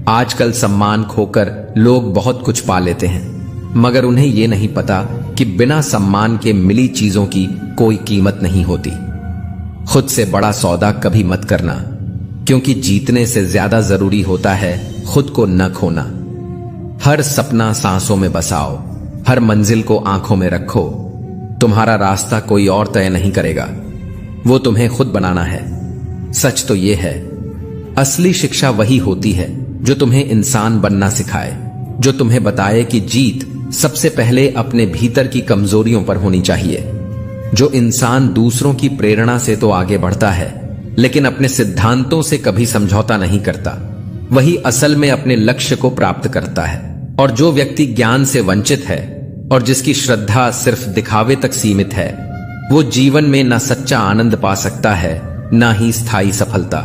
आजकल सम्मान खोकर लोग बहुत कुछ पा लेते हैं, मगर उन्हें यह नहीं पता कि बिना सम्मान के मिली चीजों की कोई कीमत नहीं होती। खुद से बड़ा सौदा कभी मत करना, क्योंकि जीतने से ज्यादा जरूरी होता है खुद को न खोना। हर सपना सांसों में बसाओ, हर मंजिल को आंखों में रखो। तुम्हारा रास्ता कोई और तय नहीं करेगा, वो तुम्हें खुद बनाना है। सच तो यह है, असली शिक्षा वही होती है जो तुम्हें इंसान बनना सिखाए, जो तुम्हें बताए कि जीत सबसे पहले अपने भीतर की कमजोरियों पर होनी चाहिए। जो इंसान दूसरों की प्रेरणा से तो आगे बढ़ता है, लेकिन अपने सिद्धांतों से कभी समझौता नहीं करता, वही असल में अपने लक्ष्य को प्राप्त करता है। और जो व्यक्ति ज्ञान से वंचित है और जिसकी श्रद्धा सिर्फ दिखावे तक सीमित है, वो जीवन में न सच्चा आनंद पा सकता है, न ही स्थायी सफलता।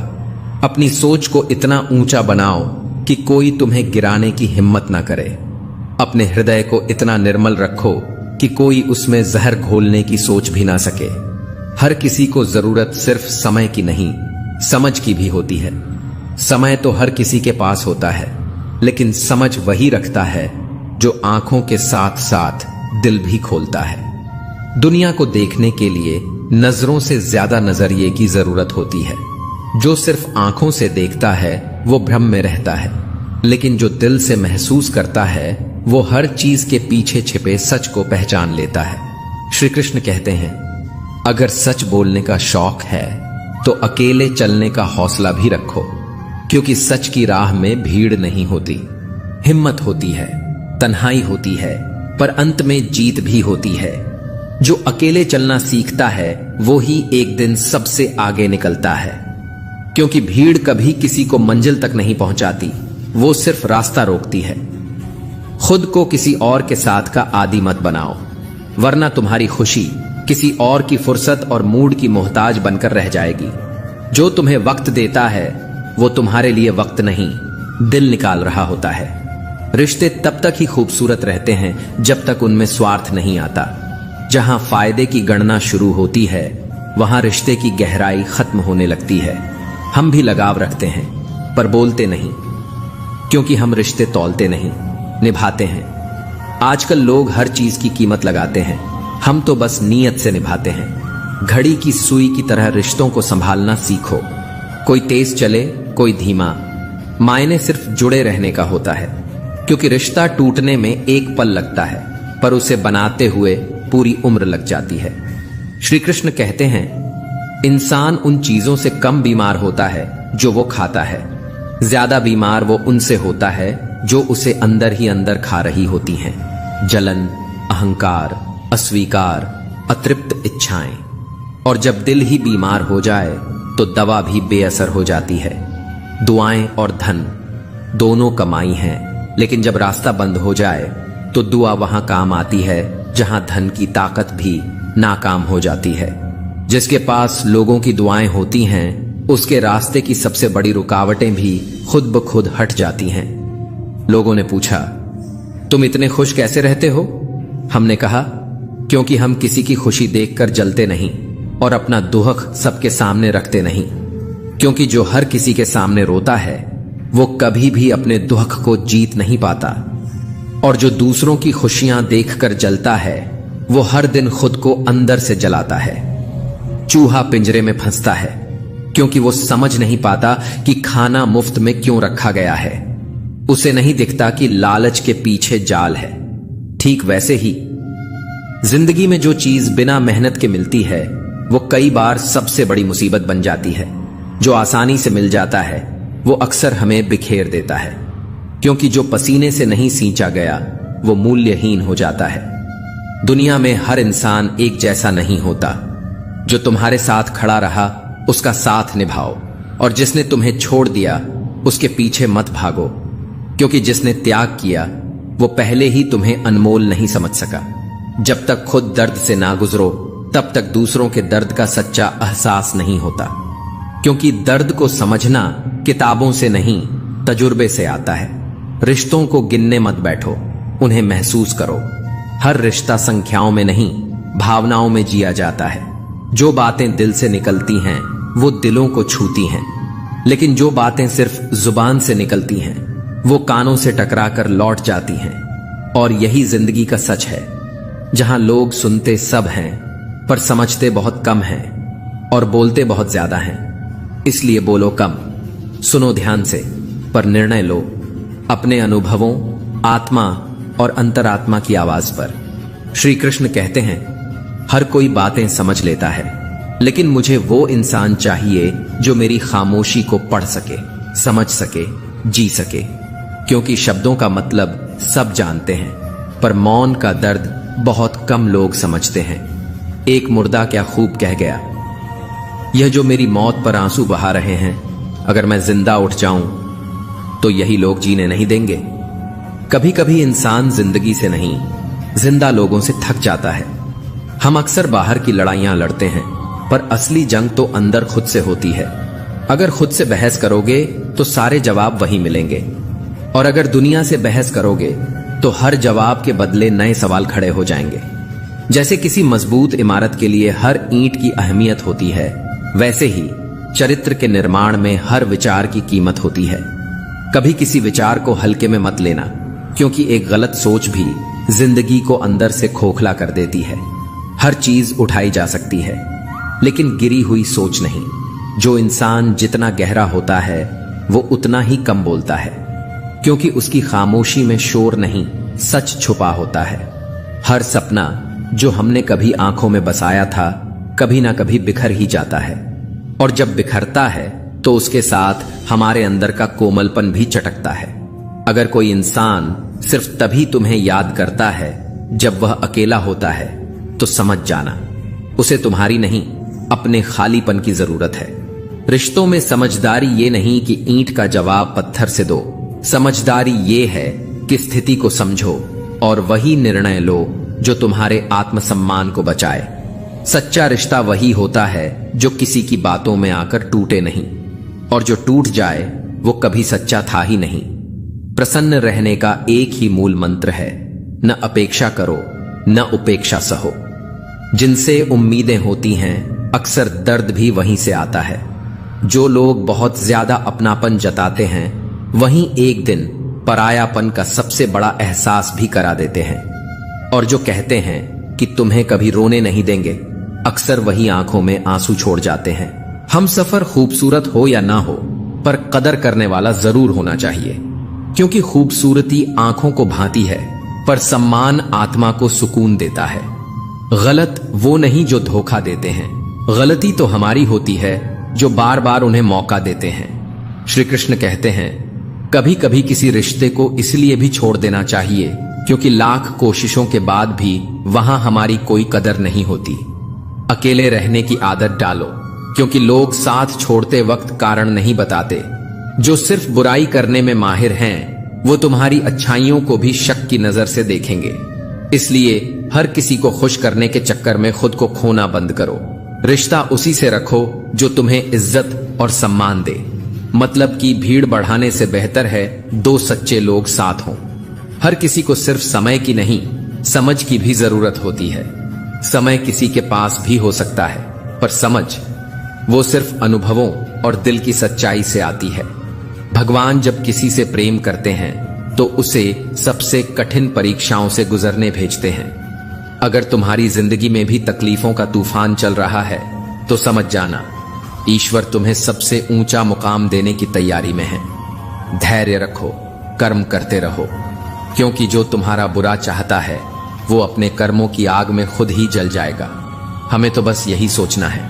अपनी सोच को इतना ऊंचा बनाओ कि कोई तुम्हें गिराने की हिम्मत ना करे। अपने हृदय को इतना निर्मल रखो कि कोई उसमें जहर घोलने की सोच भी ना सके। हर किसी को जरूरत सिर्फ समय की नहीं, समझ की भी होती है। समय तो हर किसी के पास होता है, लेकिन समझ वही रखता है जो आंखों के साथ साथ दिल भी खोलता है। दुनिया को देखने के लिए नजरों से ज्यादा नजरिए की जरूरत होती है। जो सिर्फ आंखों से देखता है वो भ्रम में रहता है, लेकिन जो दिल से महसूस करता है वो हर चीज के पीछे छिपे सच को पहचान लेता है। श्री कृष्ण कहते हैं, अगर सच बोलने का शौक है तो अकेले चलने का हौसला भी रखो, क्योंकि सच की राह में भीड़ नहीं होती, हिम्मत होती है, तन्हाई होती है, पर अंत में जीत भी होती है। जो अकेले चलना सीखता है वो ही एक दिन सबसे आगे निकलता है, क्योंकि भीड़ कभी किसी को मंजिल तक नहीं पहुंचाती, वो सिर्फ रास्ता रोकती है। खुद को किसी और के साथ का आदी मत बनाओ, वरना तुम्हारी खुशी किसी और की फुर्सत और मूड की मोहताज बनकर रह जाएगी। जो तुम्हें वक्त देता है वो तुम्हारे लिए वक्त नहीं, दिल निकाल रहा होता है। रिश्ते तब तक ही खूबसूरत रहते हैं जब तक उनमें स्वार्थ नहीं आता। जहां फायदे की गणना शुरू होती है वहां रिश्ते की गहराई खत्म होने लगती है। हम भी लगाव रखते हैं पर बोलते नहीं, क्योंकि हम रिश्ते तौलते नहीं, निभाते हैं। आजकल लोग हर चीज की कीमत लगाते हैं, हम तो बस नीयत से निभाते हैं। घड़ी की सुई की तरह रिश्तों को संभालना सीखो, कोई तेज चले कोई धीमा, मायने सिर्फ जुड़े रहने का होता है, क्योंकि रिश्ता टूटने में एक पल लगता है पर उसे बनाते हुए पूरी उम्र लग जाती है। श्री कृष्ण कहते हैं, इंसान उन चीजों से कम बीमार होता है जो वो खाता है, ज्यादा बीमार वो उनसे होता है जो उसे अंदर ही अंदर खा रही होती हैं। जलन, अहंकार, अस्वीकार, अतृप्त इच्छाएं। और जब दिल ही बीमार हो जाए तो दवा भी बेअसर हो जाती है। दुआएं और धन दोनों कमाई हैं, लेकिन जब रास्ता बंद हो जाए तो दुआ वहां काम आती है जहां धन की ताकत भी नाकाम हो जाती है। जिसके पास लोगों की दुआएं होती हैं, उसके रास्ते की सबसे बड़ी रुकावटें भी खुद ब खुद हट जाती हैं। लोगों ने पूछा, तुम इतने खुश कैसे रहते हो? हमने कहा, क्योंकि हम किसी की खुशी देखकर जलते नहीं और अपना दुख सबके सामने रखते नहीं। क्योंकि जो हर किसी के सामने रोता है वो कभी भी अपने दुख को जीत नहीं पाता, और जो दूसरों की खुशियां देखकर जलता है वो हर दिन खुद को अंदर से जलाता है। चूहा पिंजरे में फंसता है क्योंकि वो समझ नहीं पाता कि खाना मुफ्त में क्यों रखा गया है। उसे नहीं दिखता कि लालच के पीछे जाल है। ठीक वैसे ही जिंदगी में जो चीज बिना मेहनत के मिलती है वो कई बार सबसे बड़ी मुसीबत बन जाती है। जो आसानी से मिल जाता है वो अक्सर हमें बिखेर देता है, क्योंकि जो पसीने से नहीं सींचा गया वो मूल्यहीन हो जाता है। दुनिया में हर इंसान एक जैसा नहीं होता। जो तुम्हारे साथ खड़ा रहा उसका साथ निभाओ, और जिसने तुम्हें छोड़ दिया उसके पीछे मत भागो, क्योंकि जिसने त्याग किया वो पहले ही तुम्हें अनमोल नहीं समझ सका। जब तक खुद दर्द से ना गुजरो तब तक दूसरों के दर्द का सच्चा एहसास नहीं होता, क्योंकि दर्द को समझना किताबों से नहीं, तजुर्बे से आता है। रिश्तों को गिनने मत बैठो, उन्हें महसूस करो। हर रिश्ता संख्याओं में नहीं, भावनाओं में जिया जाता है। जो बातें दिल से निकलती हैं वो दिलों को छूती हैं, लेकिन जो बातें सिर्फ जुबान से निकलती हैं वो कानों से टकराकर लौट जाती हैं। और यही जिंदगी का सच है, जहां लोग सुनते सब हैं पर समझते बहुत कम हैं और बोलते बहुत ज्यादा हैं। इसलिए बोलो कम, सुनो ध्यान से, पर निर्णय लो अपने अनुभवों, आत्मा और अंतरात्मा की आवाज पर। श्री कृष्ण कहते हैं, हर कोई बातें समझ लेता है, लेकिन मुझे वो इंसान चाहिए जो मेरी खामोशी को पढ़ सके, समझ सके, जी सके। क्योंकि शब्दों का मतलब सब जानते हैं, पर मौन का दर्द बहुत कम लोग समझते हैं। एक मुर्दा क्या खूब कह गया, यह जो मेरी मौत पर आंसू बहा रहे हैं, अगर मैं जिंदा उठ जाऊं तो यही लोग जीने नहीं देंगे। कभी कभी इंसान जिंदगी से नहीं, जिंदा लोगों से थक जाता है। हम अक्सर बाहर की लड़ाइयां लड़ते हैं, पर असली जंग तो अंदर खुद से होती है। अगर खुद से बहस करोगे तो सारे जवाब वही मिलेंगे, और अगर दुनिया से बहस करोगे तो हर जवाब के बदले नए सवाल खड़े हो जाएंगे। जैसे किसी मजबूत इमारत के लिए हर ईंट की अहमियत होती है, वैसे ही चरित्र के निर्माण में हर विचार की कीमत होती है। कभी किसी विचार को हल्के में मत लेना, क्योंकि एक गलत सोच भी जिंदगी को अंदर से खोखला कर देती है। हर चीज उठाई जा सकती है, लेकिन गिरी हुई सोच नहीं। जो इंसान जितना गहरा होता है वो उतना ही कम बोलता है, क्योंकि उसकी खामोशी में शोर नहीं, सच छुपा होता है। हर सपना जो हमने कभी आंखों में बसाया था, कभी ना कभी बिखर ही जाता है, और जब बिखरता है तो उसके साथ हमारे अंदर का कोमलपन भी चटकता है। अगर कोई इंसान सिर्फ तभी तुम्हें याद करता है जब वह अकेला होता है, तो समझ जाना उसे तुम्हारी नहीं, अपने खालीपन की जरूरत है। रिश्तों में समझदारी ये नहीं कि ईंट का जवाब पत्थर से दो, समझदारी ये है कि स्थिति को समझो और वही निर्णय लो जो तुम्हारे आत्मसम्मान को बचाए। सच्चा रिश्ता वही होता है जो किसी की बातों में आकर टूटे नहीं, और जो टूट जाए वो कभी सच्चा था ही नहीं। प्रसन्न रहने का एक ही मूल मंत्र है, न अपेक्षा करो, न उपेक्षा सहो। जिनसे उम्मीदें होती हैं, अक्सर दर्द भी वहीं से आता है। जो लोग बहुत ज्यादा अपनापन जताते हैं, वहीं एक दिन परायापन का सबसे बड़ा एहसास भी करा देते हैं। और जो कहते हैं कि तुम्हें कभी रोने नहीं देंगे, अक्सर वही आंखों में आंसू छोड़ जाते हैं। हम सफर खूबसूरत हो या ना हो, पर कदर करने वाला जरूर होना चाहिए, क्योंकि खूबसूरती आंखों को भाती है, पर सम्मान आत्मा को सुकून देता है। गलत वो नहीं जो धोखा देते हैं, गलती तो हमारी होती है जो बार बार उन्हें मौका देते हैं। श्री कृष्ण कहते हैं, कभी कभी किसी रिश्ते को इसलिए भी छोड़ देना चाहिए क्योंकि लाख कोशिशों के बाद भी वहां हमारी कोई कदर नहीं होती। अकेले रहने की आदत डालो, क्योंकि लोग साथ छोड़ते वक्त कारण नहीं बताते। जो सिर्फ बुराई करने में माहिर हैं, वो तुम्हारी अच्छाइयों को भी शक की नजर से देखेंगे। इसलिए हर किसी को खुश करने के चक्कर में खुद को खोना बंद करो। रिश्ता उसी से रखो जो तुम्हें इज्जत और सम्मान दे। मतलब की भीड़ बढ़ाने से बेहतर है दो सच्चे लोग साथ हों। हर किसी को सिर्फ समय की नहीं, समझ की भी जरूरत होती है। समय किसी के पास भी हो सकता है, पर समझ वो सिर्फ अनुभवों और दिल की सच्चाई से आती है। भगवान जब किसी से प्रेम करते हैं तो उसे सबसे कठिन परीक्षाओं से गुजरने भेजते हैं। अगर तुम्हारी जिंदगी में भी तकलीफों का तूफान चल रहा है, तो समझ जाना ईश्वर तुम्हें सबसे ऊंचा मुकाम देने की तैयारी में है। धैर्य रखो, कर्म करते रहो, क्योंकि जो तुम्हारा बुरा चाहता है वो अपने कर्मों की आग में खुद ही जल जाएगा। हमें तो बस यही सोचना है,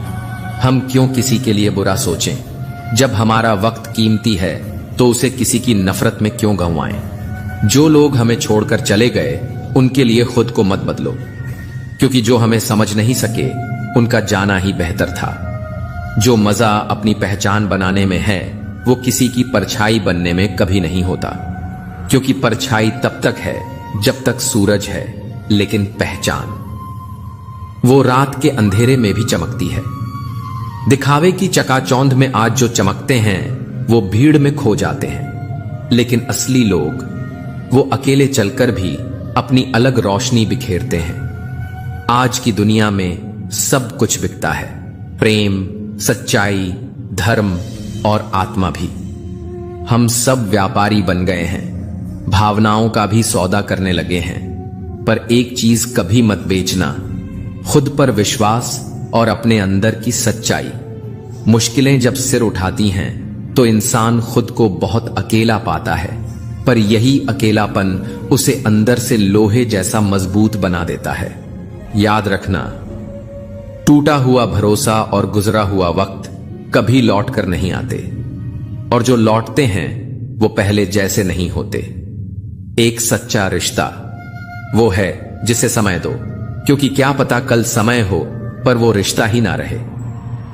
हम क्यों किसी के लिए बुरा सोचें। जब हमारा वक्त कीमती है तो उसे किसी की नफरत में क्यों गंवाएं। जो लोग हमें छोड़कर चले गए उनके लिए खुद को मत बदलो, क्योंकि जो हमें समझ नहीं सके उनका जाना ही बेहतर था। जो मजा अपनी पहचान बनाने में है वो किसी की परछाई बनने में कभी नहीं होता, क्योंकि परछाई तब तक है जब तक सूरज है, लेकिन पहचान वो रात के अंधेरे में भी चमकती है। दिखावे की चकाचौंध में आज जो चमकते हैं वो भीड़ में खो जाते हैं, लेकिन असली लोग वो अकेले चलकर भी अपनी अलग रोशनी बिखेरते हैं। आज की दुनिया में सब कुछ बिकता है, प्रेम, सच्चाई, धर्म और आत्मा भी। हम सब व्यापारी बन गए हैं, भावनाओं का भी सौदा करने लगे हैं। पर एक चीज कभी मत बेचना, खुद पर विश्वास और अपने अंदर की सच्चाई। मुश्किलें जब सिर उठाती हैं तो इंसान खुद को बहुत अकेला पाता है, पर यही अकेलापन उसे अंदर से लोहे जैसा मजबूत बना देता है। याद रखना, टूटा हुआ भरोसा और गुजरा हुआ वक्त कभी लौट कर नहीं आते, और जो लौटते हैं वो पहले जैसे नहीं होते। एक सच्चा रिश्ता वो है जिसे समय दो, क्योंकि क्या पता कल समय हो पर वो रिश्ता ही ना रहे।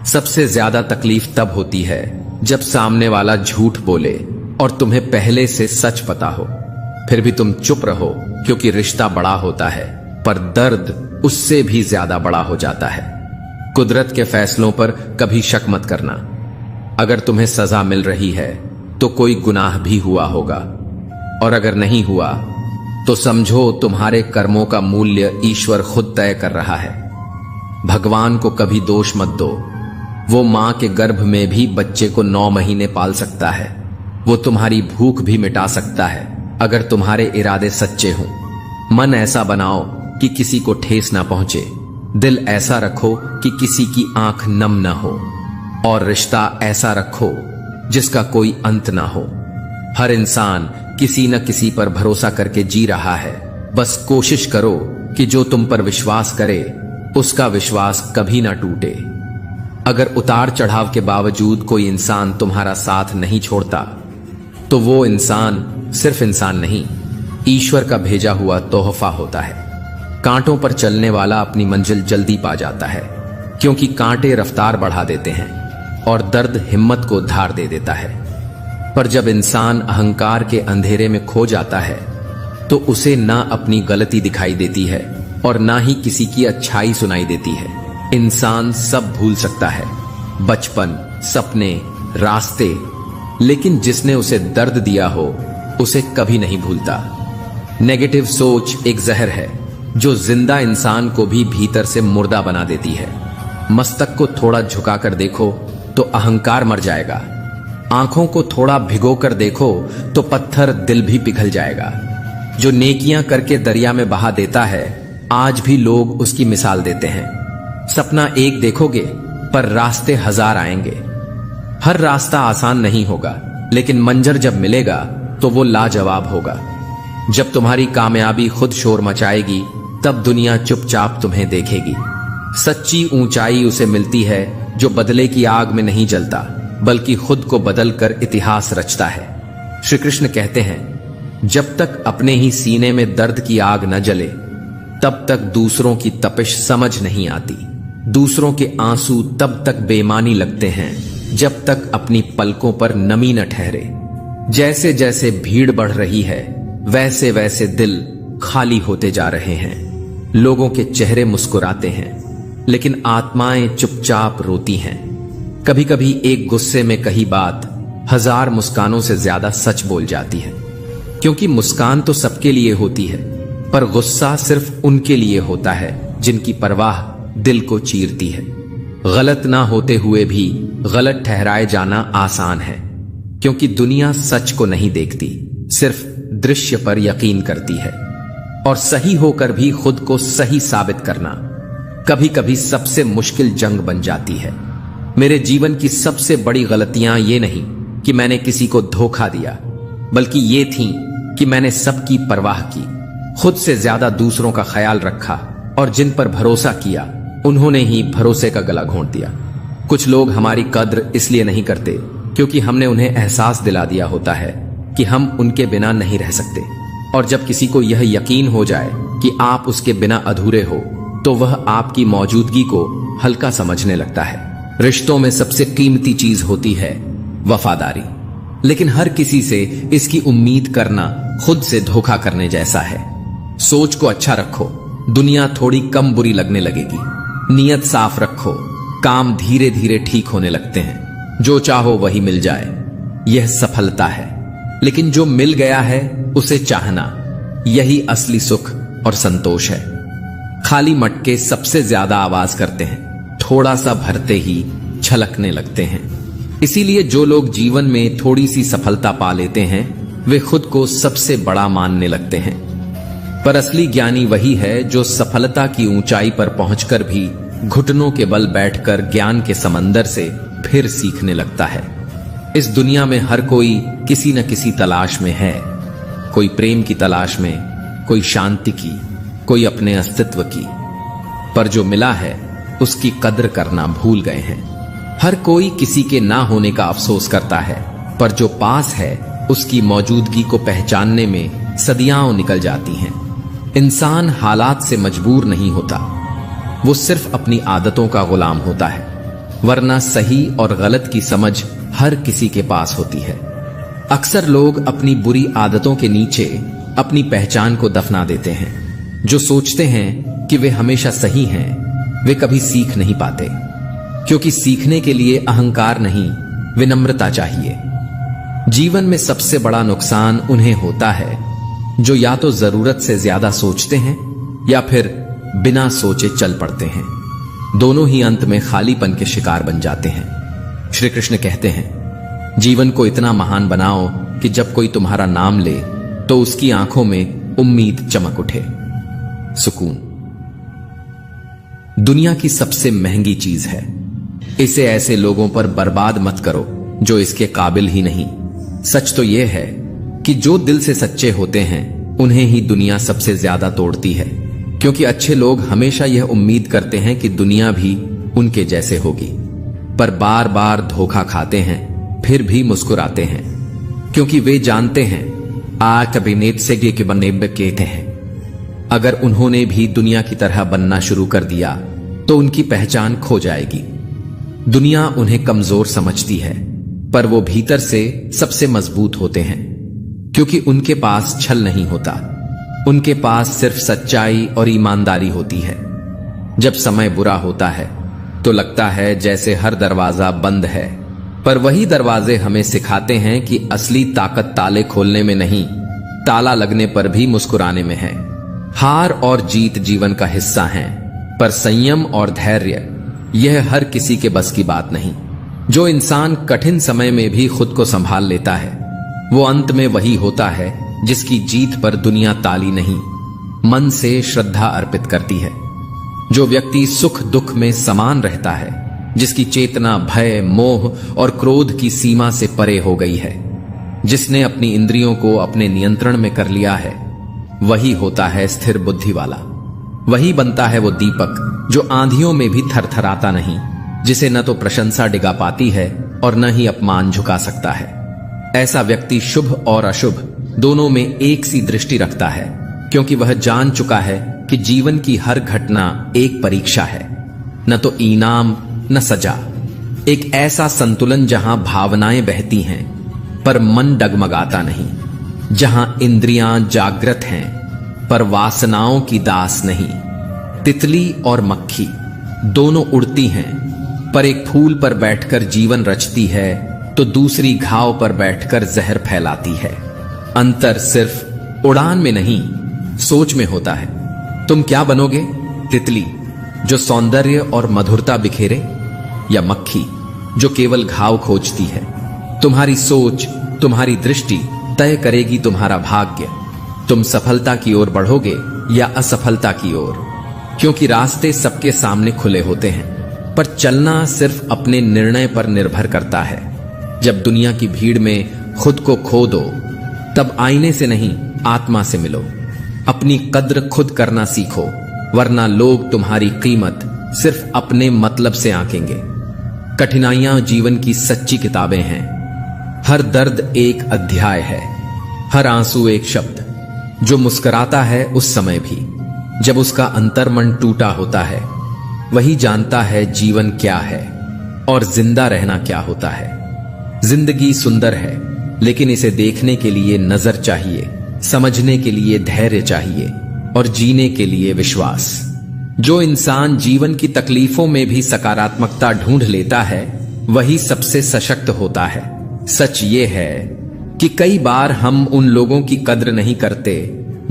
सबसे ज्यादा तकलीफ तब होती है जब सामने वाला झूठ बोले और तुम्हें पहले से सच पता हो, फिर भी तुम चुप रहो, क्योंकि रिश्ता बड़ा होता है पर दर्द उससे भी ज्यादा बड़ा हो जाता है। कुदरत के फैसलों पर कभी शक मत करना। अगर तुम्हें सजा मिल रही है तो कोई गुनाह भी हुआ होगा, और अगर नहीं हुआ तो समझो तुम्हारे कर्मों का मूल्य ईश्वर खुद तय कर रहा है। भगवान को कभी दोष मत दो, वो मां के गर्भ में भी बच्चे को 9 महीने पाल सकता है। वो तुम्हारी भूख भी मिटा सकता है अगर तुम्हारे इरादे सच्चे हों। मन ऐसा बनाओ कि किसी को ठेस ना पहुंचे, दिल ऐसा रखो कि किसी की आंख नम ना हो, और रिश्ता ऐसा रखो जिसका कोई अंत ना हो। हर इंसान किसी न किसी पर भरोसा करके जी रहा है। बस कोशिश करो कि जो तुम पर विश्वास करे उसका विश्वास कभी ना टूटे। अगर उतार चढ़ाव के बावजूद कोई इंसान तुम्हारा साथ नहीं छोड़ता तो वो इंसान सिर्फ इंसान नहीं, ईश्वर का भेजा हुआ तोहफा होता है। कांटों पर चलने वाला अपनी मंजिल जल्दी पा जाता है, क्योंकि कांटे रफ्तार बढ़ा देते हैं और दर्द हिम्मत को धार दे देता है। पर जब इंसान अहंकार के अंधेरे में खो जाता है तो उसे ना अपनी गलती दिखाई देती है और ना ही किसी की अच्छाई सुनाई देती है। इंसान सब भूल सकता है, बचपन, सपने, रास्ते, लेकिन जिसने उसे दर्द दिया हो उसे कभी नहीं भूलता। नेगेटिव सोच एक जहर है जो जिंदा इंसान को भी भीतर से मुर्दा बना देती है। मस्तक को थोड़ा झुकाकर देखो तो अहंकार मर जाएगा, आंखों को थोड़ा भिगोकर देखो तो पत्थर दिल भी पिघल जाएगा। जो नेकियां करके दरिया में बहा देता है, आज भी लोग उसकी मिसाल देते हैं। सपना एक देखोगे पर रास्ते 1000 आएंगे। हर रास्ता आसान नहीं होगा, लेकिन मंजर जब मिलेगा तो वो लाजवाब होगा। जब तुम्हारी कामयाबी खुद शोर मचाएगी तब दुनिया चुपचाप तुम्हें देखेगी। सच्ची ऊंचाई उसे मिलती है जो बदले की आग में नहीं जलता, बल्कि खुद को बदलकर इतिहास रचता है। श्री कृष्ण कहते हैं, जब तक अपने ही सीने में दर्द की आग न जले तब तक दूसरों की तपिश समझ नहीं आती। दूसरों के आंसू तब तक बेमानी लगते हैं जब तक अपनी पलकों पर नमी न ठहरे। जैसे जैसे भीड़ बढ़ रही है वैसे वैसे दिल खाली होते जा रहे हैं। लोगों के चेहरे मुस्कुराते हैं लेकिन आत्माएं चुपचाप रोती हैं। कभी कभी एक गुस्से में कही बात 1000 मुस्कानों से ज्यादा सच बोल जाती है, क्योंकि मुस्कान तो सबके लिए होती है, पर गुस्सा सिर्फ उनके लिए होता है जिनकी परवाह दिल को चीरती है। गलत ना होते हुए भी गलत ठहराए जाना आसान है, क्योंकि दुनिया सच को नहीं देखती, सिर्फ दृश्य पर यकीन करती है। और सही होकर भी खुद को सही साबित करना कभी कभी सबसे मुश्किल जंग बन जाती है। मेरे जीवन की सबसे बड़ी गलतियां ये नहीं कि मैंने किसी को धोखा दिया, बल्कि ये थी कि मैंने सबकी परवाह की, खुद से ज्यादा दूसरों का ख्याल रखा, और जिन पर भरोसा किया उन्होंने ही भरोसे का गला घोंट दिया। कुछ लोग हमारी कद्र इसलिए नहीं करते क्योंकि हमने उन्हें एहसास दिला दिया होता है कि हम उनके बिना नहीं रह सकते, और जब किसी को यह यकीन हो जाए कि आप उसके बिना अधूरे हो तो वह आपकी मौजूदगी को हल्का समझने लगता है। रिश्तों में सबसे कीमती चीज होती है वफादारी, लेकिन हर किसी से इसकी उम्मीद करना खुद से धोखा करने जैसा है। सोच को अच्छा रखो, दुनिया थोड़ी कम बुरी लगने लगेगी। नियत साफ रखो, काम धीरे धीरे ठीक होने लगते हैं, जो चाहो वही मिल जाए, यह सफलता है। लेकिन जो मिल गया है उसे चाहना, यही असली सुख और संतोष है। खाली मटके सबसे ज्यादा आवाज करते हैं, थोड़ा सा भरते ही छलकने लगते हैं। इसीलिए जो लोग जीवन में थोड़ी सी सफलता पा लेते हैं वे खुद को सबसे बड़ा मानने लगते हैं। पर असली ज्ञानी वही है जो सफलता की ऊंचाई पर पहुंचकर भी घुटनों के बल बैठकर ज्ञान के समंदर से फिर सीखने लगता है। इस दुनिया में हर कोई किसी न किसी तलाश में है, कोई प्रेम की तलाश में, कोई शांति की, कोई अपने अस्तित्व की। पर जो मिला है उसकी कद्र करना भूल गए हैं। हर कोई किसी के ना होने का अफसोस करता है, पर जो पास है उसकी मौजूदगी को पहचानने में सदियां निकल जाती हैं। इंसान हालात से मजबूर नहीं होता, वो सिर्फ अपनी आदतों का गुलाम होता है। वरना सही और गलत की समझ हर किसी के पास होती है। अक्सर लोग अपनी बुरी आदतों के नीचे अपनी पहचान को दफना देते हैं। जो सोचते हैं कि वे हमेशा सही हैं, वे कभी सीख नहीं पाते, क्योंकि सीखने के लिए अहंकार नहीं, विनम्रता चाहिए। जीवन में सबसे बड़ा नुकसान उन्हें होता है जो या तो जरूरत से ज्यादा सोचते हैं या फिर बिना सोचे चल पड़ते हैं। दोनों ही अंत में खालीपन के शिकार बन जाते हैं। श्री कृष्ण कहते हैं, जीवन को इतना महान बनाओ कि जब कोई तुम्हारा नाम ले तो उसकी आंखों में उम्मीद चमक उठे। सुकून दुनिया की सबसे महंगी चीज है। इसे ऐसे लोगों पर बर्बाद मत करो जो इसके काबिल ही नहीं। सच तो यह है कि जो दिल से सच्चे होते हैं उन्हें ही दुनिया सबसे ज्यादा तोड़ती है, क्योंकि अच्छे लोग हमेशा यह उम्मीद करते हैं कि दुनिया भी उनके जैसे होगी, पर बार बार धोखा खाते हैं, फिर भी मुस्कुराते हैं, क्योंकि वे जानते हैं आ कभी नेत से के बने कहते हैं। अगर उन्होंने भी दुनिया की तरह बनना शुरू कर दिया तो उनकी पहचान खो जाएगी। दुनिया उन्हें कमजोर समझती है, पर वो भीतर से सबसे मजबूत होते हैं, क्योंकि उनके पास छल नहीं होता, उनके पास सिर्फ सच्चाई और ईमानदारी होती है। जब समय बुरा होता है तो लगता है जैसे हर दरवाजा बंद है, पर वही दरवाजे हमें सिखाते हैं कि असली ताकत ताले खोलने में नहीं, ताला लगने पर भी मुस्कुराने में है। हार और जीत जीवन का हिस्सा हैं, पर संयम और धैर्य यह हर किसी के बस की बात नहीं। जो इंसान कठिन समय में भी खुद को संभाल लेता है वो अंत में वही होता है जिसकी जीत पर दुनिया ताली नहीं, मन से श्रद्धा अर्पित करती है। जो व्यक्ति सुख दुख में समान रहता है, जिसकी चेतना भय, मोह और क्रोध की सीमा से परे हो गई है, जिसने अपनी इंद्रियों को अपने नियंत्रण में कर लिया है, वही होता है स्थिर बुद्धि वाला। वही बनता है वो दीपक जो आंधियों में भी थरथराता नहीं, जिसे न तो प्रशंसा डिगा पाती है और न ही अपमान झुका सकता है। ऐसा व्यक्ति शुभ और अशुभ दोनों में एक सी दृष्टि रखता है, क्योंकि वह जान चुका है कि जीवन की हर घटना एक परीक्षा है, न तो इनाम न सजा। एक ऐसा संतुलन जहां भावनाएं बहती हैं पर मन डगमगाता नहीं, जहां इंद्रियां जागृत हैं पर वासनाओं की दास नहीं। तितली और मक्खी दोनों उड़ती हैं, पर एक फूल पर बैठकर जीवन रचती है तो दूसरी घाव पर बैठकर जहर फैलाती है। अंतर सिर्फ उड़ान में नहीं, सोच में होता है। तुम क्या बनोगे? तितली जो सौंदर्य और मधुरता बिखेरे, या मक्खी जो केवल घाव खोजती है? तुम्हारी सोच, तुम्हारी दृष्टि तय करेगी तुम्हारा भाग्य। तुम सफलता की ओर बढ़ोगे या असफलता की ओर, क्योंकि रास्ते सबके सामने खुले होते हैं, पर चलना सिर्फ अपने निर्णय पर निर्भर करता है। जब दुनिया की भीड़ में खुद को खो दो, तब आईने से नहीं आत्मा से मिलो। अपनी कद्र खुद करना सीखो, वरना लोग तुम्हारी कीमत सिर्फ अपने मतलब से आंकेंगे। कठिनाइयां जीवन की सच्ची किताबें हैं। हर दर्द एक अध्याय है, हर आंसू एक शब्द। जो मुस्कुराता है उस समय भी, जब उसका अंतर्मन टूटा होता है, वही जानता है जीवन क्या है और जिंदा रहना क्या होता है। जिंदगी सुंदर है, लेकिन इसे देखने के लिए नजर चाहिए, समझने के लिए धैर्य चाहिए और जीने के लिए विश्वास। जो इंसान जीवन की तकलीफों में भी सकारात्मकता ढूंढ लेता है वही सबसे सशक्त होता है। सच ये है कि कई बार हम उन लोगों की कद्र नहीं करते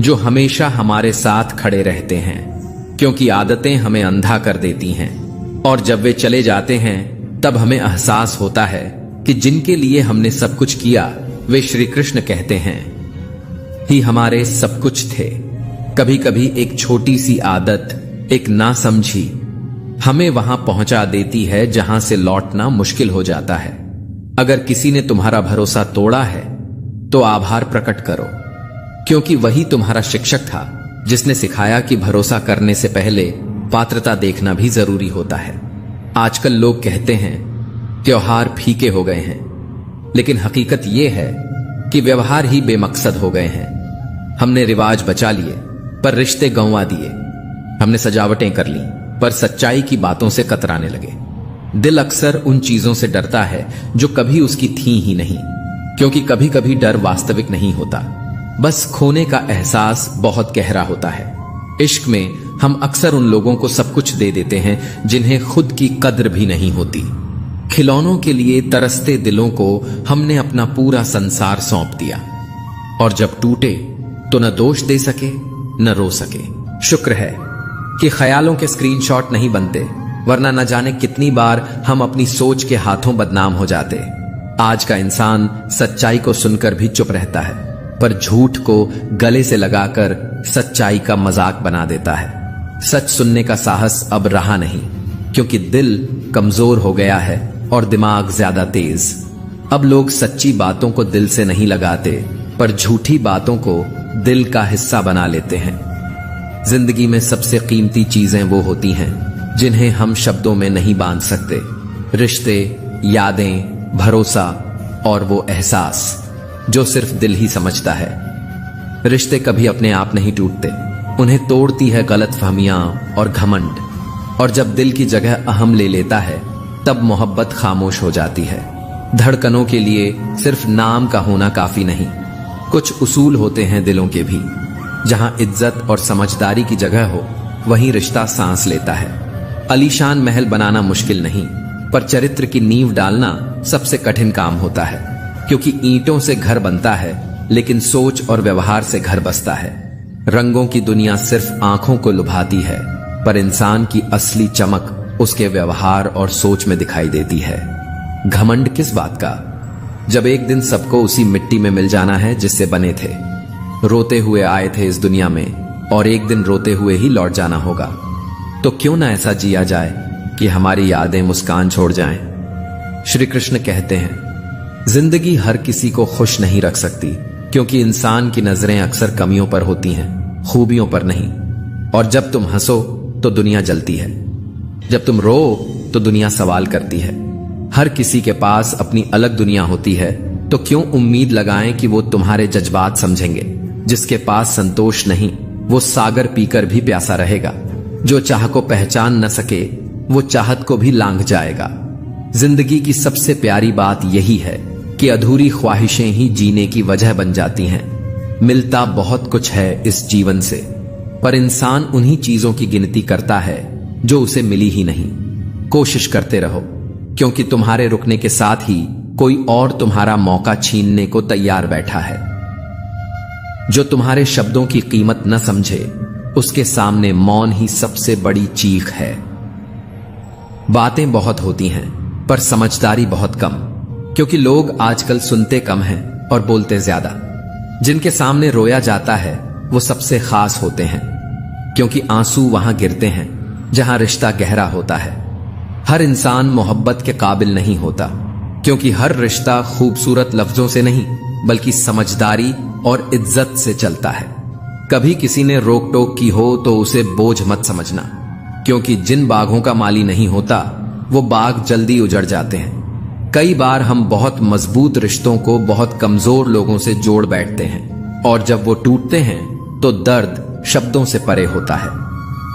जो हमेशा हमारे साथ खड़े रहते हैं, क्योंकि आदतें हमें अंधा कर देती हैं और जब वे चले जाते हैं तब हमें एहसास होता है कि जिनके लिए हमने सब कुछ किया वे श्री कृष्ण कहते हैं ही हमारे सब कुछ थे। कभी कभी एक छोटी सी आदत, एक नासमझी हमें वहां पहुंचा देती है जहां से लौटना मुश्किल हो जाता है। अगर किसी ने तुम्हारा भरोसा तोड़ा है तो आभार प्रकट करो, क्योंकि वही तुम्हारा शिक्षक था जिसने सिखाया कि भरोसा करने से पहले पात्रता देखना भी जरूरी होता है। आजकल लोग कहते हैं त्योहार फीके हो गए हैं, लेकिन हकीकत यह है कि व्यवहार ही बेमकसद हो गए हैं। हमने रिवाज बचा लिए पर रिश्ते गंवा दिए, हमने सजावटें कर ली पर सच्चाई की बातों से कतराने लगे। दिल अक्सर उन चीजों से डरता है जो कभी उसकी थी ही नहीं, क्योंकि कभी कभी डर वास्तविक नहीं होता, बस खोने का एहसास बहुत गहरा होता है। इश्क में हम अक्सर उन लोगों को सब कुछ दे देते हैं जिन्हें खुद की कद्र भी नहीं होती। खिलौनों के लिए तरसते दिलों को हमने अपना पूरा संसार सौंप दिया, और जब टूटे तो न दोष दे सके न रो सके। शुक्र है कि ख्यालों के स्क्रीनशॉट नहीं बनते, वरना न जाने कितनी बार हम अपनी सोच के हाथों बदनाम हो जाते। आज का इंसान सच्चाई को सुनकर भी चुप रहता है, पर झूठ को गले से लगाकर सच्चाई का मजाक बना देता है। सच सुनने का साहस अब रहा नहीं, क्योंकि दिल कमजोर हो गया है और दिमाग ज्यादा तेज। अब लोग सच्ची बातों को दिल से नहीं लगाते, पर झूठी बातों को दिल का हिस्सा बना लेते हैं। जिंदगी में सबसे कीमती चीजें वो होती हैं जिन्हें हम शब्दों में नहीं बांध सकते। रिश्ते, यादें, भरोसा और वो एहसास जो सिर्फ दिल ही समझता है। रिश्ते कभी अपने आप नहीं टूटते, उन्हें तोड़ती है गलतफहमियां और घमंड, और जब दिल की जगह अहम ले लेता है तब मोहब्बत खामोश हो जाती है। धड़कनों के लिए सिर्फ नाम का होना काफी नहीं, कुछ उसूल होते हैं दिलों के भी। जहां इज्जत और समझदारी की जगह हो वहीं रिश्ता सांस लेता है। आलीशान महल बनाना मुश्किल नहीं, पर चरित्र की नींव डालना सबसे कठिन काम होता है, क्योंकि ईंटों से घर बनता है लेकिन सोच और व्यवहार से घर बसता है। रंगों की दुनिया सिर्फ आंखों को लुभाती है, पर इंसान की असली चमक उसके व्यवहार और सोच में दिखाई देती है। घमंड किस बात का, जब एक दिन सबको उसी मिट्टी में मिल जाना है जिससे बने थे। रोते हुए आए थे इस दुनिया में और एक दिन रोते हुए ही लौट जाना होगा, तो क्यों ना ऐसा जिया जाए कि हमारी यादें मुस्कान छोड़ जाएं। श्री कृष्ण कहते हैं जिंदगी हर किसी को खुश नहीं रख सकती, क्योंकि इंसान की नजरें अक्सर कमियों पर होती हैं, खूबियों पर नहीं। और जब तुम हंसो तो दुनिया जलती है, जब तुम रो तो दुनिया सवाल करती है। हर किसी के पास अपनी अलग दुनिया होती है, तो क्यों उम्मीद लगाएं कि वो तुम्हारे जज्बात समझेंगे। जिसके पास संतोष नहीं वो सागर पीकर भी प्यासा रहेगा। जो चाह को पहचान न सके वो चाहत को भी लांघ जाएगा। जिंदगी की सबसे प्यारी बात यही है कि अधूरी ख्वाहिशें ही जीने की वजह बन जाती हैं। मिलता बहुत कुछ है इस जीवन से, पर इंसान उन्हीं चीजों की गिनती करता है जो उसे मिली ही नहीं। कोशिश करते रहो, क्योंकि तुम्हारे रुकने के साथ ही कोई और तुम्हारा मौका छीनने को तैयार बैठा है। जो तुम्हारे शब्दों की कीमत न समझे उसके सामने मौन ही सबसे बड़ी चीख है। बातें बहुत होती हैं पर समझदारी बहुत कम, क्योंकि लोग आजकल सुनते कम हैं और बोलते ज्यादा। जिनके सामने रोया जाता है वो सबसे खास होते हैं, क्योंकि आंसू वहां गिरते हैं जहां रिश्ता गहरा होता है। हर इंसान मोहब्बत के काबिल नहीं होता, क्योंकि हर रिश्ता खूबसूरत लफ्जों से नहीं बल्कि समझदारी और इज्जत से चलता है। कभी किसी ने रोक टोक की हो तो उसे बोझ मत समझना, क्योंकि जिन बागों का माली नहीं होता वो बाग जल्दी उजड़ जाते हैं। कई बार हम बहुत मजबूत रिश्तों को बहुत कमजोर लोगों से जोड़ बैठते हैं, और जब वो टूटते हैं तो दर्द शब्दों से परे होता है।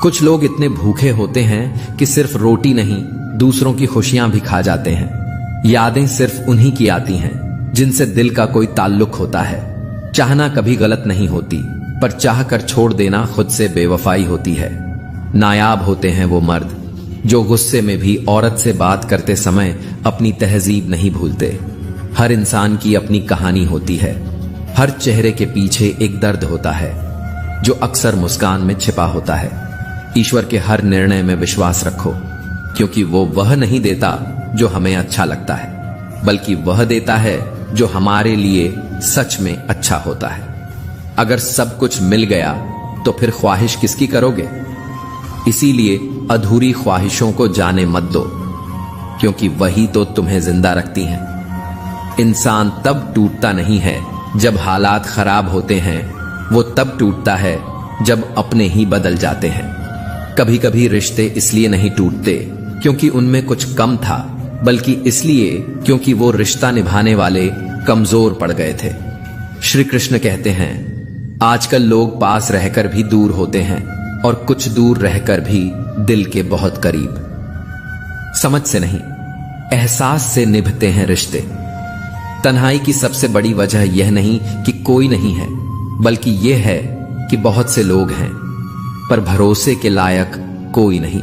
कुछ लोग इतने भूखे होते हैं कि सिर्फ रोटी नहीं दूसरों की खुशियां भी खा जाते हैं। यादें सिर्फ उन्हीं की आती हैं जिनसे दिल का कोई ताल्लुक होता है। चाहना कभी गलत नहीं होती, पर चाह कर छोड़ देना खुद से बेवफाई होती है। नायाब होते हैं वो मर्द जो गुस्से में भी औरत से बात करते समय अपनी तहजीब नहीं भूलते। हर इंसान की अपनी कहानी होती है। हर चेहरे के पीछे एक दर्द होता है जो अक्सर मुस्कान में छिपा होता है। ईश्वर के हर निर्णय में विश्वास रखो, क्योंकि वो वह नहीं देता जो हमें अच्छा लगता है, बल्कि वह देता है जो हमारे लिए सच में अच्छा होता है। अगर सब कुछ मिल गया तो फिर ख्वाहिश किसकी करोगे? इसीलिए अधूरी ख्वाहिशों को जाने मत दो, क्योंकि वही तो तुम्हें जिंदा रखती हैं। इंसान तब टूटता नहीं है जब हालात खराब होते हैं, वो तब टूटता है जब अपने ही बदल जाते हैं। कभी कभी रिश्ते इसलिए नहीं टूटते क्योंकि उनमें कुछ कम था, बल्कि इसलिए क्योंकि वो रिश्ता निभाने वाले कमजोर पड़ गए थे। श्री कृष्ण कहते हैं, आजकल लोग पास रहकर भी दूर होते हैं और कुछ दूर रहकर भी दिल के बहुत करीब। समझ से नहीं, एहसास से निभते हैं रिश्ते। तन्हाई की सबसे बड़ी वजह यह नहीं कि कोई नहीं है, बल्कि यह है कि बहुत से लोग हैं पर भरोसे के लायक कोई नहीं।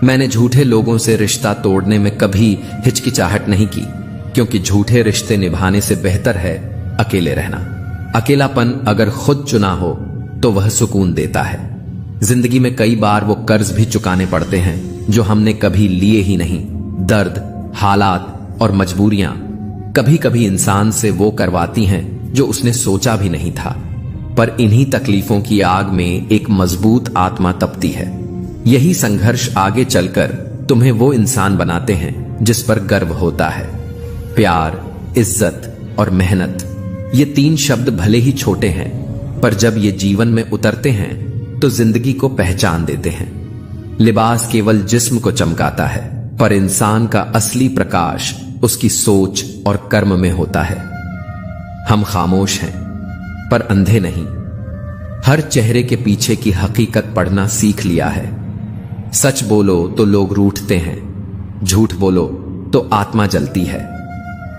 मैंने झूठे लोगों से रिश्ता तोड़ने में कभी हिचकिचाहट नहीं की, क्योंकि झूठे रिश्ते निभाने से बेहतर है अकेले रहना। अकेलापन अगर खुद चुना हो तो वह सुकून देता है। जिंदगी में कई बार वो कर्ज भी चुकाने पड़ते हैं जो हमने कभी लिए ही नहीं। दर्द, हालात और मजबूरियां कभी कभी इंसान से वो करवाती हैं जो उसने सोचा भी नहीं था। पर इन्हीं तकलीफों की आग में एक मजबूत आत्मा तपती है। यही संघर्ष आगे चलकर तुम्हें वो इंसान बनाते हैं जिस पर गर्व होता है। प्यार, इज्जत और मेहनत, ये तीन शब्द भले ही छोटे हैं, पर जब ये जीवन में उतरते हैं तो जिंदगी को पहचान देते हैं। लिबास केवल जिस्म को चमकाता है, पर इंसान का असली प्रकाश उसकी सोच और कर्म में होता है। हम खामोश हैं पर अंधे नहीं। हर चेहरे के पीछे की हकीकत पढ़ना सीख लिया है। सच बोलो तो लोग रूठते हैं, झूठ बोलो तो आत्मा जलती है।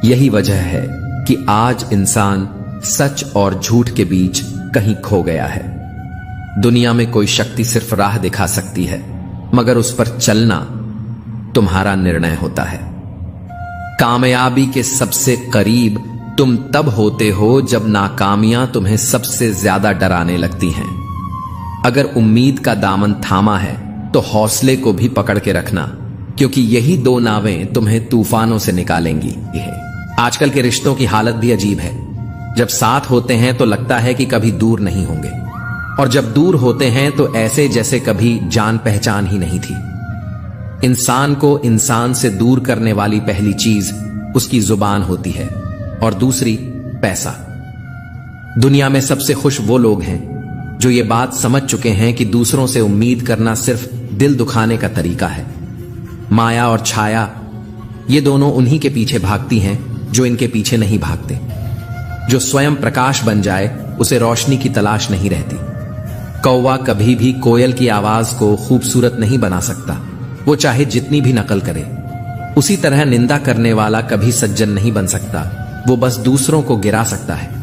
यही वजह है कि आज इंसान सच और झूठ के बीच कहीं खो गया है। दुनिया में कोई शक्ति सिर्फ राह दिखा सकती है, मगर उस पर चलना तुम्हारा निर्णय होता है। कामयाबी के सबसे करीब तुम तब होते हो जब नाकामियां तुम्हें सबसे ज्यादा डराने लगती हैं। अगर उम्मीद का दामन थामा है तो हौसले को भी पकड़ के रखना, क्योंकि यही दो नावें तुम्हें तूफानों से निकालेंगी। आजकल के रिश्तों की हालत भी अजीब है। जब साथ होते हैं तो लगता है कि कभी दूर नहीं होंगे, और जब दूर होते हैं तो ऐसे जैसे कभी जान पहचान ही नहीं थी। इंसान को इंसान से दूर करने वाली पहली चीज उसकी जुबान होती है, और दूसरी पैसा। दुनिया में सबसे खुश वो लोग हैं जो ये बात समझ चुके हैं कि दूसरों से उम्मीद करना सिर्फ दिल दुखाने का तरीका है। माया और छाया, ये दोनों उन्हीं के पीछे भागती हैं जो इनके पीछे नहीं भागते। जो स्वयं प्रकाश बन जाए उसे रोशनी की तलाश नहीं रहती। कौवा कभी भी कोयल की आवाज को खूबसूरत नहीं बना सकता, वो चाहे जितनी भी नकल करे। उसी तरह निंदा करने वाला कभी सज्जन नहीं बन सकता, वो बस दूसरों को गिरा सकता है।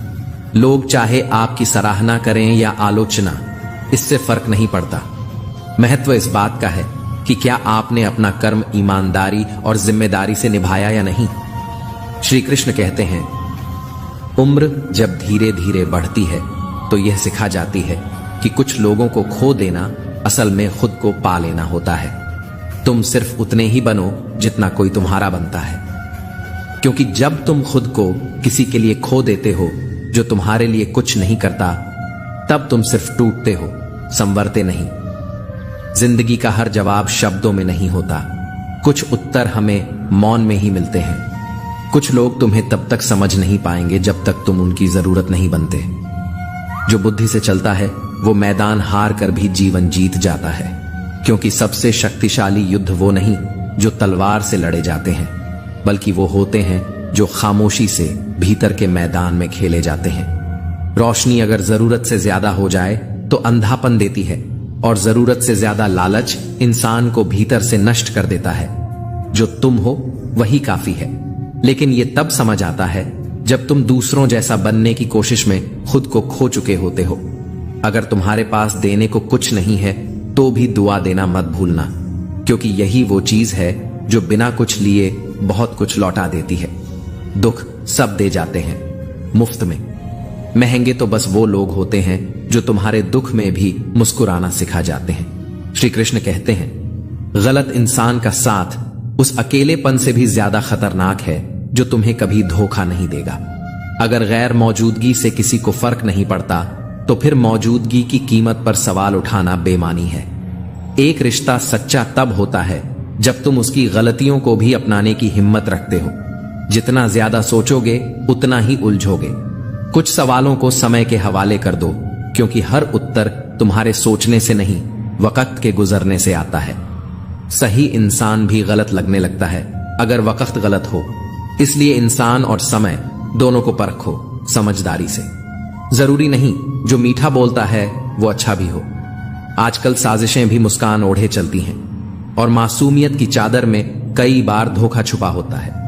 लोग चाहे आपकी सराहना करें या आलोचना, इससे फर्क नहीं पड़ता। महत्व इस बात का है कि क्या आपने अपना कर्म ईमानदारी और जिम्मेदारी से निभाया या नहीं। श्री कृष्ण कहते हैं, उम्र जब धीरे धीरे बढ़ती है तो यह सिखा जाती है कि कुछ लोगों को खो देना असल में खुद को पा लेना होता है। तुम सिर्फ उतने ही बनो जितना कोई तुम्हारा बनता है, क्योंकि जब तुम खुद को किसी के लिए खो देते हो जो तुम्हारे लिए कुछ नहीं करता, तब तुम सिर्फ टूटते हो, संवरते नहीं। जिंदगी का हर जवाब शब्दों में नहीं होता, कुछ उत्तर हमें मौन में ही मिलते हैं। कुछ लोग तुम्हें तब तक समझ नहीं पाएंगे जब तक तुम उनकी जरूरत नहीं बनते। जो बुद्धि से चलता है वो मैदान हार कर भी जीवन जीत जाता है, क्योंकि सबसे शक्तिशाली युद्ध वो नहीं जो तलवार से लड़े जाते हैं, बल्कि वो होते हैं जो खामोशी से भीतर के मैदान में खेले जाते हैं। रोशनी अगर जरूरत से ज्यादा हो जाए तो अंधापन देती है, और जरूरत से ज्यादा लालच इंसान को भीतर से नष्ट कर देता है। जो तुम हो वही काफी है, लेकिन ये तब समझ आता है जब तुम दूसरों जैसा बनने की कोशिश में खुद को खो चुके होते हो। अगर तुम्हारे पास देने को कुछ नहीं है तो भी दुआ देना मत भूलना, क्योंकि यही वो चीज है जो बिना कुछ लिए बहुत कुछ लौटा देती है। दुख सब दे जाते हैं मुफ्त में। महंगे तो बस वो लोग होते हैं जो तुम्हारे दुख में भी मुस्कुराना सिखा जाते हैं। श्री कृष्ण कहते हैं, गलत इंसान का साथ उस अकेलेपन से भी ज्यादा खतरनाक है जो तुम्हें कभी धोखा नहीं देगा। अगर गैर मौजूदगी से किसी को फर्क नहीं पड़ता तो फिर मौजूदगी की कीमत पर सवाल उठाना बेमानी है। एक रिश्ता सच्चा तब होता है जब तुम उसकी गलतियों को भी अपनाने की हिम्मत रखते हो। जितना ज्यादा सोचोगे उतना ही उलझोगे। कुछ सवालों को समय के हवाले कर दो, क्योंकि हर उत्तर तुम्हारे सोचने से नहीं, वक्त के गुजरने से आता है। सही इंसान भी गलत लगने लगता है अगर वक्त गलत हो। इसलिए इंसान और समय दोनों को परखो समझदारी से। जरूरी नहीं जो मीठा बोलता है वो अच्छा भी हो। आजकल साजिशें भी मुस्कान ओढ़े चलती हैं और मासूमियत की चादर में कई बार धोखा छुपा होता है।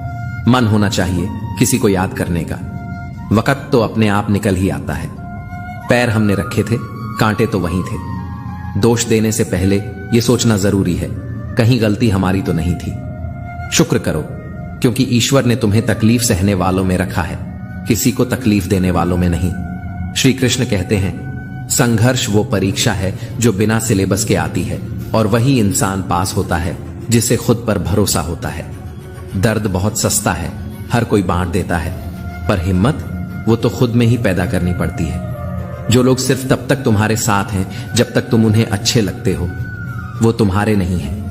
मन होना चाहिए किसी को याद करने का। वक्त तो अपने आप निकल ही आता है। पैर हमने रखे थे, कांटे तो वहीं थे। दोष देने से पहले यह सोचना जरूरी है कहीं गलती हमारी तो नहीं थी। शुक्र करो, क्योंकि ईश्वर ने तुम्हें तकलीफ सहने वालों में रखा है, किसी को तकलीफ देने वालों में नहीं। श्री कृष्ण कहते हैं, संघर्ष वो परीक्षा है जो बिना सिलेबस के आती है, और वही इंसान पास होता है जिसे खुद पर भरोसा होता है। दर्द बहुत सस्ता है, हर कोई बांट देता है, पर हिम्मत वो तो खुद में ही पैदा करनी पड़ती है। जो लोग सिर्फ तब तक तुम्हारे साथ हैं जब तक तुम उन्हें अच्छे लगते हो, वो तुम्हारे नहीं हैं,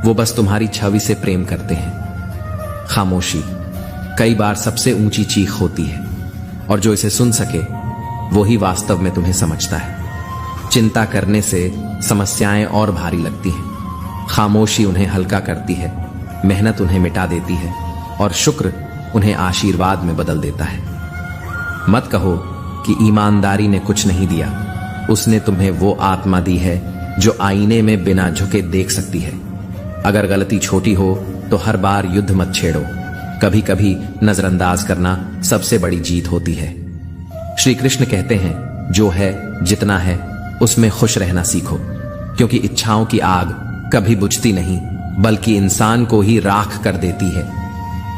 वो बस तुम्हारी छवि से प्रेम करते हैं। खामोशी कई बार सबसे ऊंची चीख होती है, और जो इसे सुन सके वो ही वास्तव में तुम्हें समझता है। चिंता करने से समस्याएं और भारी लगती हैं। खामोशी उन्हें हल्का करती है, मेहनत उन्हें मिटा देती है, और शुक्र उन्हें आशीर्वाद में बदल देता है। मत कहो कि ईमानदारी ने कुछ नहीं दिया, उसने तुम्हें वो आत्मा दी है जो आईने में बिना झुके देख सकती है। अगर गलती छोटी हो तो हर बार युद्ध मत छेड़ो, कभी कभी नजरअंदाज करना सबसे बड़ी जीत होती है। श्री कृष्ण कहते हैं, जो है जितना है उसमें खुश रहना सीखो, क्योंकि इच्छाओं की आग कभी बुझती नहीं, बल्कि इंसान को ही राख कर देती है।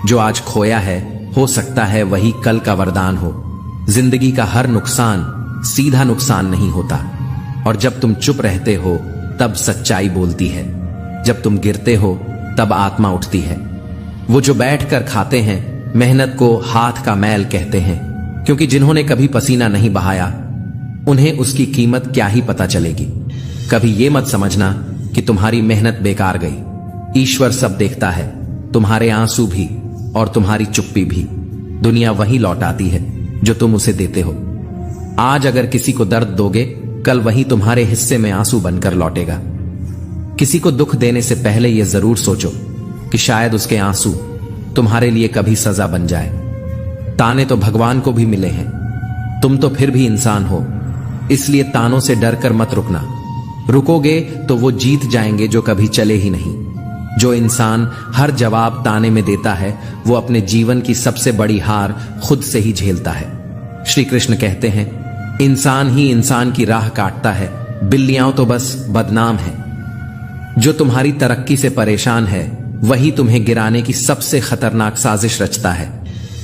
जो आज खोया है हो सकता है वही कल का वरदान हो। जिंदगी का हर नुकसान सीधा नुकसान नहीं होता, और जब तुम चुप रहते हो तब सच्चाई बोलती है। जब तुम गिरते हो तब आत्मा उठती है। वो जो बैठकर खाते हैं मेहनत को हाथ का मैल कहते हैं, क्योंकि जिन्होंने कभी पसीना नहीं बहाया उन्हें उसकी कीमत क्या ही पता चलेगी। कभी ये मत समझना कि तुम्हारी मेहनत बेकार गई। ईश्वर सब देखता है, तुम्हारे आंसू भी और तुम्हारी चुप्पी भी। दुनिया वही लौटाती है जो तुम उसे देते हो। आज अगर किसी को दर्द दोगे, कल वही तुम्हारे हिस्से में आंसू बनकर लौटेगा। किसी को दुख देने से पहले यह जरूर सोचो कि शायद उसके आंसू तुम्हारे लिए कभी सजा बन जाए। ताने तो भगवान को भी मिले हैं, तुम तो फिर भी इंसान हो, इसलिए तानों से डरकर मत रुकना। रुकोगे तो वो जीत जाएंगे जो कभी चले ही नहीं। जो इंसान हर जवाब ताने में देता है वो अपने जीवन की सबसे बड़ी हार खुद से ही झेलता है। श्री कृष्ण कहते हैं, इंसान ही इंसान की राह काटता है, बिल्लियां तो बस बदनाम हैं। जो तुम्हारी तरक्की से परेशान है वही तुम्हें गिराने की सबसे खतरनाक साजिश रचता है।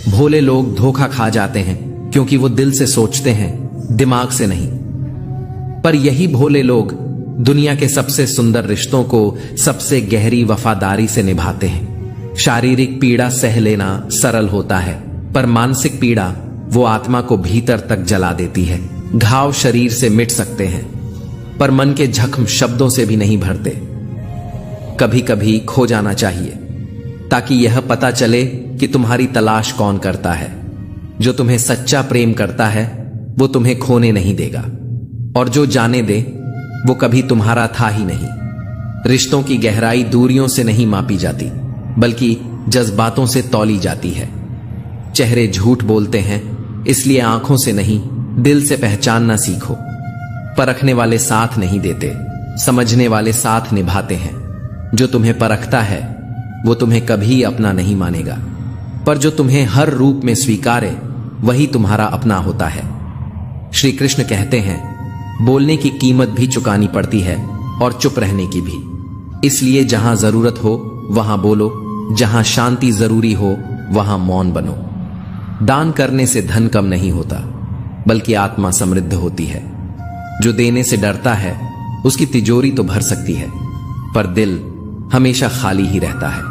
भोले लोग धोखा खा जाते हैं क्योंकि वो दिल से सोचते हैं, दिमाग से नहीं। पर यही भोले लोग दुनिया के सबसे सुंदर रिश्तों को सबसे गहरी वफादारी से निभाते हैं। शारीरिक पीड़ा सह लेना सरल होता है, पर मानसिक पीड़ा वो आत्मा को भीतर तक जला देती है। घाव शरीर से मिट सकते हैं, पर मन के जख्म शब्दों से भी नहीं भरते। कभी कभी खो जाना चाहिए ताकि यह पता चले कि तुम्हारी तलाश कौन करता है। जो तुम्हें सच्चा प्रेम करता है वो तुम्हें खोने नहीं देगा, और जो जाने दे वो कभी तुम्हारा था ही नहीं। रिश्तों की गहराई दूरियों से नहीं मापी जाती, बल्कि जज्बातों से तौली जाती है। चेहरे झूठ बोलते हैं, इसलिए आंखों से नहीं दिल से पहचानना सीखो। परखने वाले साथ नहीं देते, समझने वाले साथ निभाते हैं। जो तुम्हें परखता है वो तुम्हें कभी अपना नहीं मानेगा, पर जो तुम्हें हर रूप में स्वीकारे वही तुम्हारा अपना होता है। श्री कृष्ण कहते हैं, बोलने की कीमत भी चुकानी पड़ती है, और चुप रहने की भी। इसलिए जहां जरूरत हो वहां बोलो, जहां शांति जरूरी हो वहां मौन बनो। दान करने से धन कम नहीं होता, बल्कि आत्मा समृद्ध होती है। जो देने से डरता है उसकी तिजोरी तो भर सकती है, पर दिल हमेशा खाली ही रहता है।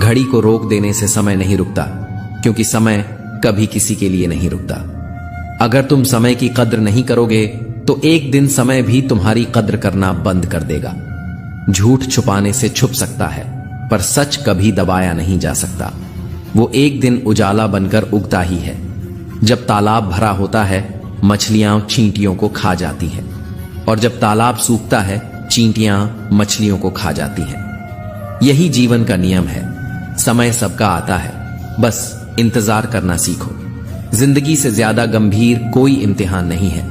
घड़ी को रोक देने से समय नहीं रुकता, क्योंकि समय कभी किसी के लिए नहीं रुकता। अगर तुम समय की कद्र नहीं करोगे तो एक दिन समय भी तुम्हारी कद्र करना बंद कर देगा। झूठ छुपाने से छुप सकता है, पर सच कभी दबाया नहीं जा सकता। वो एक दिन उजाला बनकर उगता ही है। जब तालाब भरा होता है मछलियां चींटियों को खा जाती हैं, और जब तालाब सूखता है चींटियां मछलियों को खा जाती हैं। यही जीवन का नियम है। समय सबका आता है, बस इंतजार करना सीखो। जिंदगी से ज्यादा गंभीर कोई इम्तिहान नहीं है,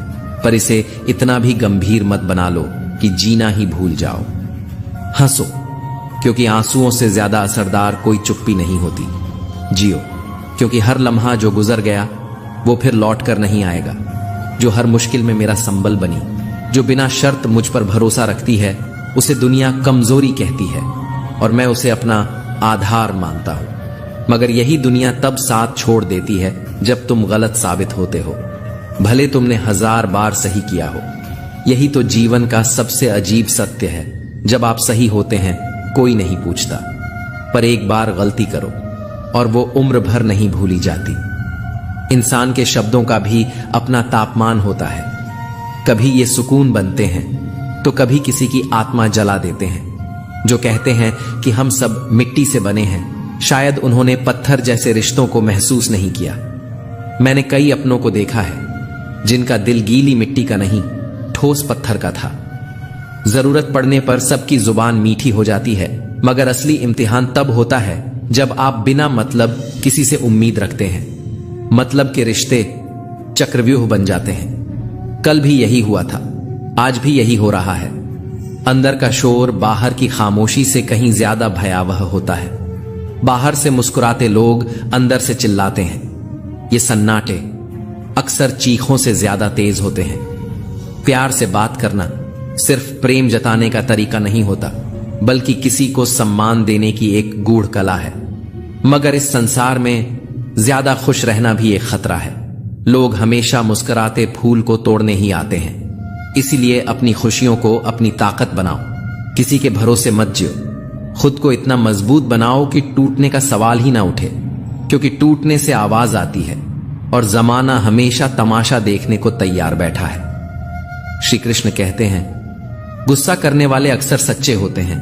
पर इसे इतना भी गंभीर मत बना लो कि जीना ही भूल जाओ। हंसो, क्योंकि आंसुओं से ज्यादा असरदार कोई चुप्पी नहीं होती। जियो, क्योंकि हर लम्हा जो गुजर गया वो फिर लौट कर नहीं आएगा। जो हर मुश्किल में मेरा संबल बनी, जो बिना शर्त मुझ पर भरोसा रखती है, उसे दुनिया कमजोरी कहती है और मैं उसे अपना आधार मानता हूं। मगर यही दुनिया तब साथ छोड़ देती है जब तुम गलत साबित होते हो, भले तुमने 1000 बार सही किया हो। यही तो जीवन का सबसे अजीब सत्य है। जब आप सही होते हैं कोई नहीं पूछता, पर एक बार गलती करो और वो उम्र भर नहीं भूली जाती। इंसान के शब्दों का भी अपना तापमान होता है। कभी ये सुकून बनते हैं तो कभी किसी की आत्मा जला देते हैं। जो कहते हैं कि हम सब मिट्टी से बने हैं, शायद उन्होंने पत्थर जैसे रिश्तों को महसूस नहीं किया। मैंने कई अपनों को देखा है जिनका दिल गीली मिट्टी का नहीं, ठोस पत्थर का था। जरूरत पड़ने पर सबकी जुबान मीठी हो जाती है, मगर असली इम्तिहान तब होता है जब आप बिना मतलब किसी से उम्मीद रखते हैं। मतलब के रिश्ते चक्रव्यूह बन जाते हैं। कल भी यही हुआ था, आज भी यही हो रहा है। अंदर का शोर बाहर की खामोशी से कहीं ज्यादा भयावह होता है। बाहर से मुस्कुराते लोग अंदर से चिल्लाते हैं। ये सन्नाटे अक्सर चीखों से ज्यादा तेज होते हैं। प्यार से बात करना सिर्फ प्रेम जताने का तरीका नहीं होता, बल्कि किसी को सम्मान देने की एक गूढ़ कला है। मगर इस संसार में ज्यादा खुश रहना भी एक खतरा है। लोग हमेशा मुस्कुराते फूल को तोड़ने ही आते हैं। इसीलिए अपनी खुशियों को अपनी ताकत बनाओ, किसी के भरोसे मत जियो। खुद को इतना मजबूत बनाओ कि टूटने का सवाल ही ना उठे, क्योंकि टूटने से आवाज आती है और जमाना हमेशा तमाशा देखने को तैयार बैठा है। श्री कृष्ण कहते हैं, गुस्सा करने वाले अक्सर सच्चे होते हैं,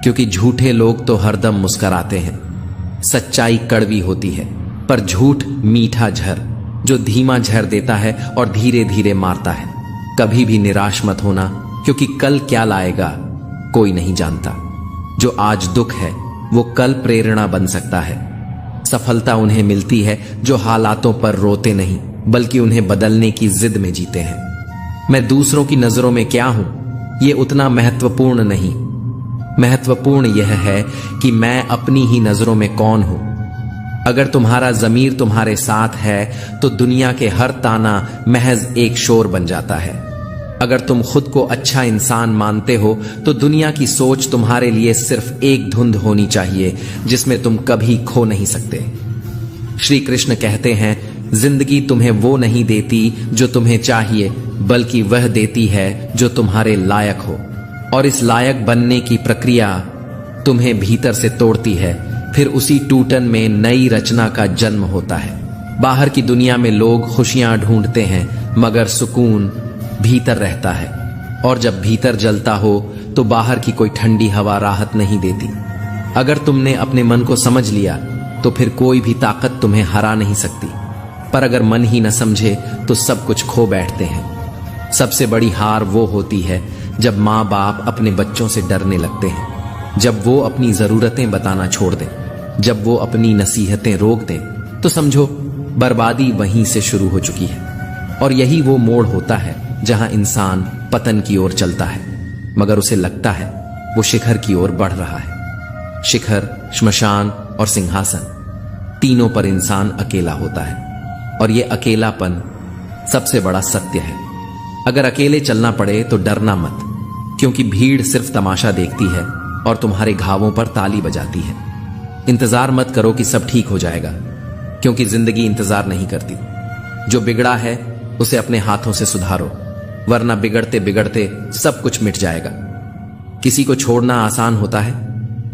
क्योंकि झूठे लोग तो हरदम मुस्कुराते हैं। सच्चाई कड़वी होती है, पर झूठ मीठा झर, जो धीमा झर देता है और धीरे धीरे मारता है। कभी भी निराश मत होना, क्योंकि कल क्या लाएगा कोई नहीं जानता। जो आज दुख है वो कल प्रेरणा बन सकता है। सफलता उन्हें मिलती है जो हालातों पर रोते नहीं, बल्कि उन्हें बदलने की जिद में जीते हैं। मैं दूसरों की नजरों में क्या हूं ये उतना महत्वपूर्ण नहीं। महत्वपूर्ण यह है कि मैं अपनी ही नजरों में कौन हूं। अगर तुम्हारा जमीर तुम्हारे साथ है तो दुनिया के हर ताना महज एक शोर बन जाता है। अगर तुम खुद को अच्छा इंसान मानते हो तो दुनिया की सोच तुम्हारे लिए सिर्फ एक धुंध होनी चाहिए जिसमें तुम कभी खो नहीं सकते। श्री कृष्ण कहते हैं, जिंदगी तुम्हें वो नहीं देती जो तुम्हें चाहिए, बल्कि वह देती है जो तुम्हारे लायक हो। और इस लायक बनने की प्रक्रिया तुम्हें भीतर से तोड़ती है। फिर उसी टूटन में नई रचना का जन्म होता है। बाहर की दुनिया में लोग खुशियां ढूंढते हैं, मगर सुकून भीतर रहता है। और जब भीतर जलता हो तो बाहर की कोई ठंडी हवा राहत नहीं देती। अगर तुमने अपने मन को समझ लिया तो फिर कोई भी ताकत तुम्हें हरा नहीं सकती। पर अगर मन ही न समझे तो सब कुछ खो बैठते हैं। सबसे बड़ी हार वो होती है जब माँ बाप अपने बच्चों से डरने लगते हैं, जब वो अपनी जरूरतें बताना छोड़ दें, जब वो अपनी नसीहतें रोक दें, तो समझो बर्बादी वहीं से शुरू हो चुकी है। और यही वो मोड़ होता है जहां इंसान पतन की ओर चलता है, मगर उसे लगता है वो शिखर की ओर बढ़ रहा है। शिखर, श्मशान और सिंहासन, तीनों पर इंसान अकेला होता है। और ये अकेलापन सबसे बड़ा सत्य है। अगर अकेले चलना पड़े तो डरना मत, क्योंकि भीड़ सिर्फ तमाशा देखती है और तुम्हारे घावों पर ताली बजाती है। इंतजार मत करो कि सब ठीक हो जाएगा, क्योंकि जिंदगी इंतजार नहीं करती। जो बिगड़ा है उसे अपने हाथों से सुधारो, वरना बिगड़ते बिगड़ते सब कुछ मिट जाएगा। किसी को छोड़ना आसान होता है,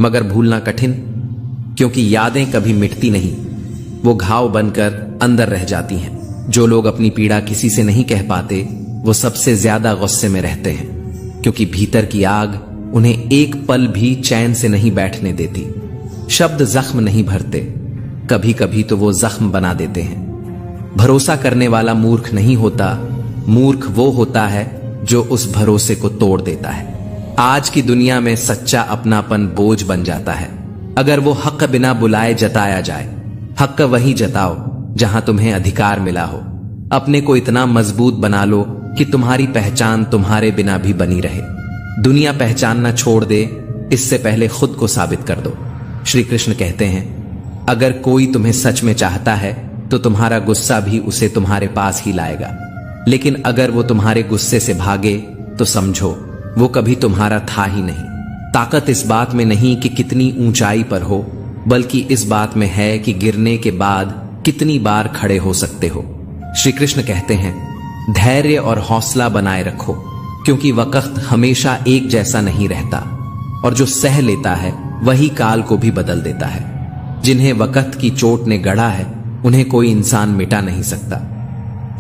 मगर भूलना कठिन, क्योंकि यादें कभी मिटती नहीं, वो घाव बनकर अंदर रह जाती हैं। जो लोग अपनी पीड़ा किसी से नहीं कह पाते, वो सबसे ज्यादा गुस्से में रहते हैं, क्योंकि भीतर की आग उन्हें एक पल भी चैन से नहीं बैठने देती। शब्द जख्म नहीं भरते, कभी कभी तो वो जख्म बना देते हैं। भरोसा करने वाला मूर्ख नहीं होता, मूर्ख वो होता है जो उस भरोसे को तोड़ देता है। आज की दुनिया में सच्चा अपनापन बोझ बन जाता है। अगर वो हक बिना बुलाए जताया जाए, हक वही जताओ जहां तुम्हें अधिकार मिला हो। अपने को इतना मजबूत बना लो कि तुम्हारी पहचान तुम्हारे बिना भी बनी रहे। दुनिया पहचानना छोड़ दे, इससे पहले खुद को साबित कर दो। श्री कृष्ण कहते हैं, अगर कोई तुम्हें सच में चाहता है तो तुम्हारा गुस्सा भी उसे तुम्हारे पास ही लाएगा, लेकिन अगर वो तुम्हारे गुस्से से भागे तो समझो वो कभी तुम्हारा था ही नहीं। ताकत इस बात में नहीं कि कितनी ऊंचाई पर हो, बल्कि इस बात में है कि गिरने के बाद कितनी बार खड़े हो सकते हो। श्री कृष्ण कहते हैं, धैर्य और हौसला बनाए रखो, क्योंकि वक्त हमेशा एक जैसा नहीं रहता, और जो सह लेता है वही काल को भी बदल देता है। जिन्हें वक्त की चोट ने गढ़ा है, उन्हें कोई इंसान मिटा नहीं सकता।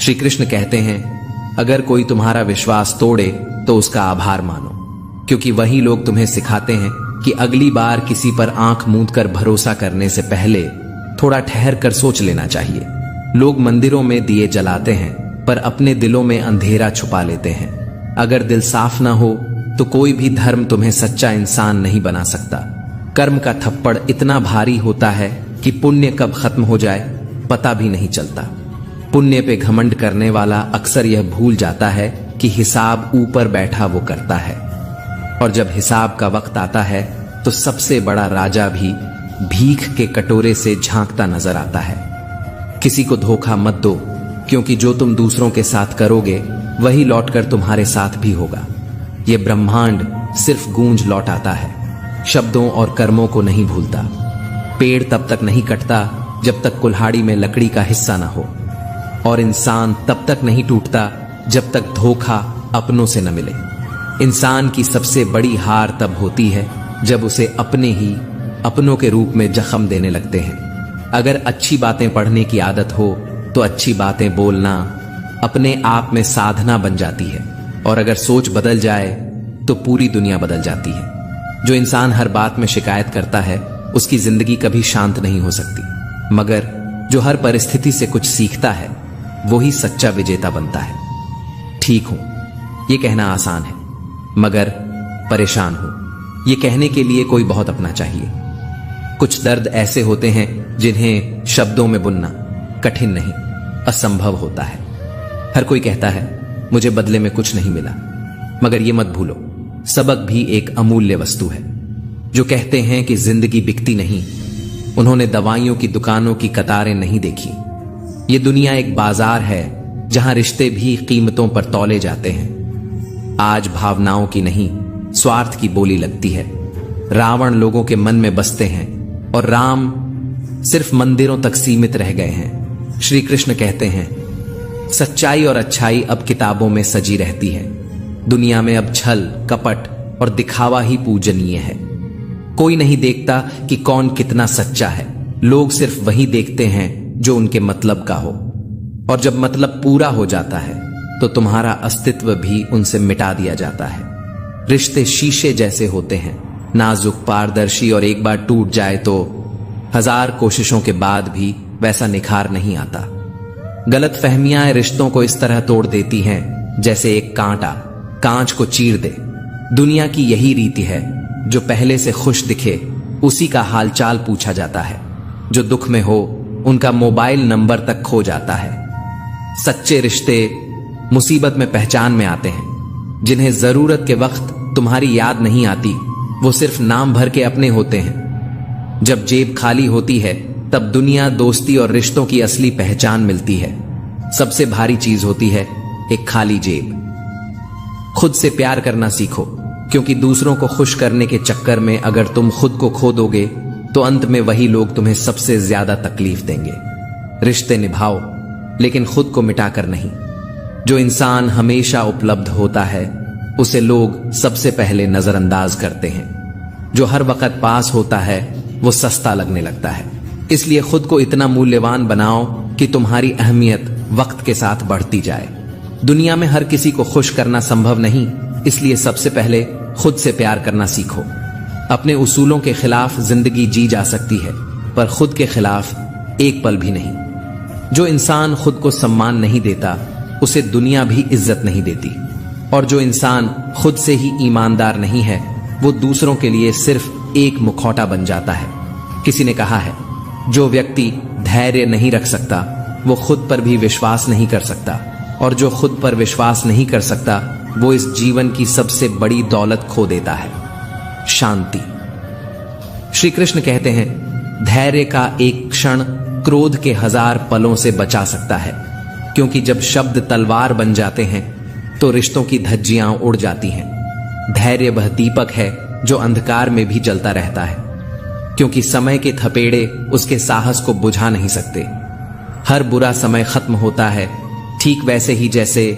श्री कृष्ण कहते हैं, अगर कोई तुम्हारा विश्वास तोड़े तो उसका आभार मानो, क्योंकि वही लोग तुम्हें सिखाते हैं कि अगली बार किसी पर आंख मूंद कर भरोसा करने से पहले थोड़ा ठहर कर सोच लेना चाहिए। लोग मंदिरों में दिए जलाते हैं, पर अपने दिलों में अंधेरा छुपा लेते हैं। अगर दिल साफ ना हो तो कोई भी धर्म तुम्हें सच्चा इंसान नहीं बना सकता। कर्म का थप्पड़ इतना भारी होता है कि पुण्य कब खत्म हो जाए पता भी नहीं चलता। पुण्य पे घमंड करने वाला अक्सर यह भूल जाता है कि हिसाब ऊपर बैठा वो करता है, और जब हिसाब का वक्त आता है तो सबसे बड़ा राजा भी भीख के कटोरे से झांकता नजर आता है। किसी को धोखा मत दो, क्योंकि जो तुम दूसरों के साथ करोगे वही लौटकर तुम्हारे साथ भी होगा। ये ब्रह्मांड सिर्फ गूंज लौटाता है, शब्दों और कर्मों को नहीं भूलता। पेड़ तब तक नहीं कटता जब तक कुल्हाड़ी में लकड़ी का हिस्सा न हो, और इंसान तब तक नहीं टूटता जब तक धोखा अपनों से न मिले। इंसान की सबसे बड़ी हार तब होती है जब उसे अपने ही अपनों के रूप में जख्म देने लगते हैं। अगर अच्छी बातें पढ़ने की आदत हो तो अच्छी बातें बोलना अपने आप में साधना बन जाती है, और अगर सोच बदल जाए तो पूरी दुनिया बदल जाती है। जो इंसान हर बात में शिकायत करता है उसकी जिंदगी कभी शांत नहीं हो सकती, मगर जो हर परिस्थिति से कुछ सीखता है वही सच्चा विजेता बनता है। ठीक हूं ये कहना आसान है, मगर परेशान हूं ये कहने के लिए कोई बहुत अपना चाहिए। कुछ दर्द ऐसे होते हैं जिन्हें शब्दों में बुनना कठिन नहीं, असंभव होता है। हर कोई कहता है मुझे बदले में कुछ नहीं मिला, मगर ये मत भूलो सबक भी एक अमूल्य वस्तु है। जो कहते हैं कि जिंदगी बिकती नहीं, उन्होंने दवाइयों की दुकानों की कतारें नहीं देखी। ये दुनिया एक बाजार है जहां रिश्ते भी कीमतों पर तौले जाते हैं। आज भावनाओं की नहीं, स्वार्थ की बोली लगती है। रावण लोगों के मन में बसते हैं और राम सिर्फ मंदिरों तक सीमित रह गए हैं। श्री कृष्ण कहते हैं, सच्चाई और अच्छाई अब किताबों में सजी रहती है। दुनिया में अब छल, कपट और दिखावा ही पूजनीय है। कोई नहीं देखता कि कौन कितना सच्चा है। लोग सिर्फ वही देखते हैं जो उनके मतलब का हो, और जब मतलब पूरा हो जाता है तो तुम्हारा अस्तित्व भी उनसे मिटा दिया जाता है। रिश्ते शीशे जैसे होते हैं, नाजुक, पारदर्शी, और एक बार टूट जाए तो 1000 कोशिशों के बाद भी वैसा निखार नहीं आता। गलत फहमियां रिश्तों को इस तरह तोड़ देती हैं जैसे एक कांटा कांच को चीर दे। दुनिया की यही रीति है, जो पहले से खुश दिखे उसी का हालचाल पूछा जाता है। जो दुख में हो उनका मोबाइल नंबर तक खो जाता है। सच्चे रिश्ते मुसीबत में पहचान में आते हैं। जिन्हें जरूरत के वक्त तुम्हारी याद नहीं आती, वो सिर्फ नाम भर के अपने होते हैं। जब जेब खाली होती है तब दुनिया, दोस्ती और रिश्तों की असली पहचान मिलती है। सबसे भारी चीज होती है एक खाली जेब। खुद से प्यार करना सीखो, क्योंकि दूसरों को खुश करने के चक्कर में अगर तुम खुद को खो दोगे तो अंत में वही लोग तुम्हें सबसे ज्यादा तकलीफ देंगे। रिश्ते निभाओ, लेकिन खुद को मिटाकर नहीं। जो इंसान हमेशा उपलब्ध होता है उसे लोग सबसे पहले नजरअंदाज करते हैं। जो हर वक्त पास होता है वो सस्ता लगने लगता है। इसलिए खुद को इतना मूल्यवान बनाओ कि तुम्हारी अहमियत वक्त के साथ बढ़ती जाए। दुनिया में हर किसी को खुश करना संभव नहीं, इसलिए सबसे पहले खुद से प्यार करना सीखो। अपने उसूलों के खिलाफ जिंदगी जी जा सकती है, पर खुद के खिलाफ एक पल भी नहीं। जो इंसान खुद को सम्मान नहीं देता उसे दुनिया भी इज्जत नहीं देती, और जो इंसान खुद से ही ईमानदार नहीं है वो दूसरों के लिए सिर्फ एक मुखौटा बन जाता है। किसी ने कहा है, जो व्यक्ति धैर्य नहीं रख सकता वो खुद पर भी विश्वास नहीं कर सकता, और जो खुद पर विश्वास नहीं कर सकता वो इस जीवन की सबसे बड़ी दौलत खो देता है, शांति। श्री कृष्ण कहते हैं, धैर्य का एक क्षण क्रोध के 1000 पलों से बचा सकता है, क्योंकि जब शब्द तलवार बन जाते हैं तो रिश्तों की धज्जियां उड़ जाती हैं। धैर्य वह दीपक है जो अंधकार में भी जलता रहता है, क्योंकि समय के थपेड़े उसके साहस को बुझा नहीं सकते। हर बुरा समय खत्म होता है, ठीक वैसे ही जैसे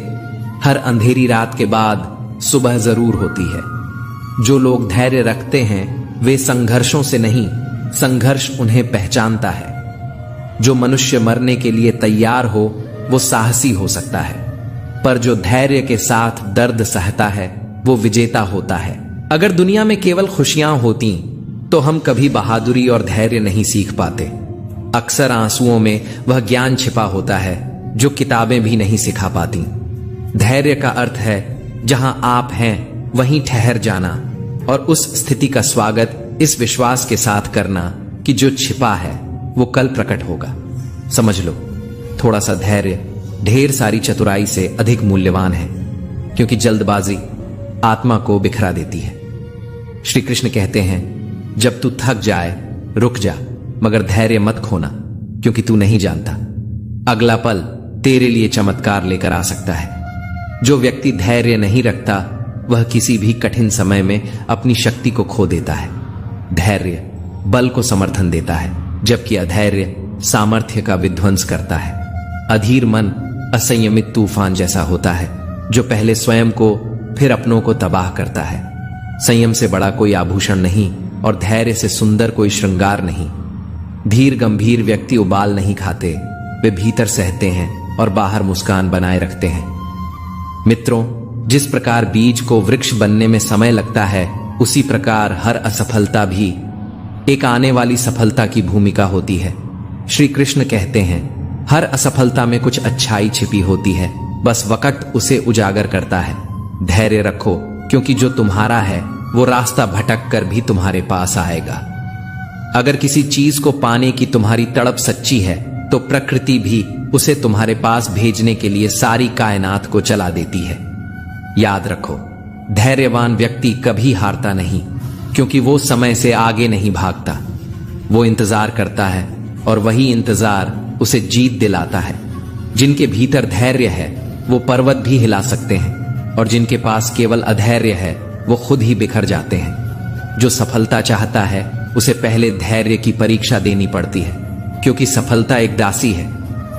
हर अंधेरी रात के बाद सुबह जरूर होती है। जो लोग धैर्य रखते हैं वे संघर्षों से नहीं, संघर्ष उन्हें पहचानता है। जो मनुष्य मरने के लिए तैयार हो वो साहसी हो सकता है, पर जो धैर्य के साथ दर्द सहता है वो विजेता होता है। अगर दुनिया में केवल खुशियां होती तो हम कभी बहादुरी और धैर्य नहीं सीख पाते। अक्सर आंसुओं में वह ज्ञान छिपा होता है जो किताबें भी नहीं सिखा पाती। धैर्य का अर्थ है जहां आप हैं वहीं ठहर जाना, और उस स्थिति का स्वागत इस विश्वास के साथ करना कि जो छिपा है वो कल प्रकट होगा। समझ लो, थोड़ा सा धैर्य ढेर सारी चतुराई से अधिक मूल्यवान है, क्योंकि जल्दबाजी आत्मा को बिखरा देती है। श्री कृष्ण कहते हैं, जब तू थक जाए रुक जा, मगर धैर्य मत खोना, क्योंकि तू नहीं जानता अगला पल तेरे लिए चमत्कार लेकर आ सकता है। जो व्यक्ति धैर्य नहीं रखता वह किसी भी कठिन समय में अपनी शक्ति को खो देता है। धैर्य बल को समर्थन देता है, जबकि अधैर्य सामर्थ्य का विध्वंस करता है। अधीर मन असंयमित तूफान जैसा होता है, जो पहले स्वयं को फिर अपनों को तबाह करता है। संयम से बड़ा कोई आभूषण नहीं, और धैर्य से सुंदर कोई श्रृंगार नहीं। धीर गंभीर व्यक्ति उबाल नहीं खाते, वे भीतर सहते हैं और बाहर मुस्कान बनाए रखते हैं। मित्रों, जिस प्रकार बीज को वृक्ष बनने में समय लगता है, उसी प्रकार हर असफलता भी एक आने वाली सफलता की भूमिका होती है। श्री कृष्ण कहते हैं, हर असफलता में कुछ अच्छाई छिपी होती है, बस वक्त उसे उजागर करता है। धैर्य रखो, क्योंकि जो तुम्हारा है वो रास्ता भटक कर भी तुम्हारे पास आएगा। अगर किसी चीज को पाने की तुम्हारी तड़प सच्ची है तो प्रकृति भी उसे तुम्हारे पास भेजने के लिए सारी कायनात को चला देती है। याद रखो, धैर्यवान व्यक्ति कभी हारता नहीं, क्योंकि वो समय से आगे नहीं भागता। वो इंतजार करता है और वही इंतजार उसे जीत दिलाता है। जिनके भीतर धैर्य है वो पर्वत भी हिला सकते हैं, और जिनके पास केवल अधैर्य है वो खुद ही बिखर जाते हैं। जो सफलता चाहता है उसे पहले धैर्य की परीक्षा देनी पड़ती है, क्योंकि सफलता एक दासी है।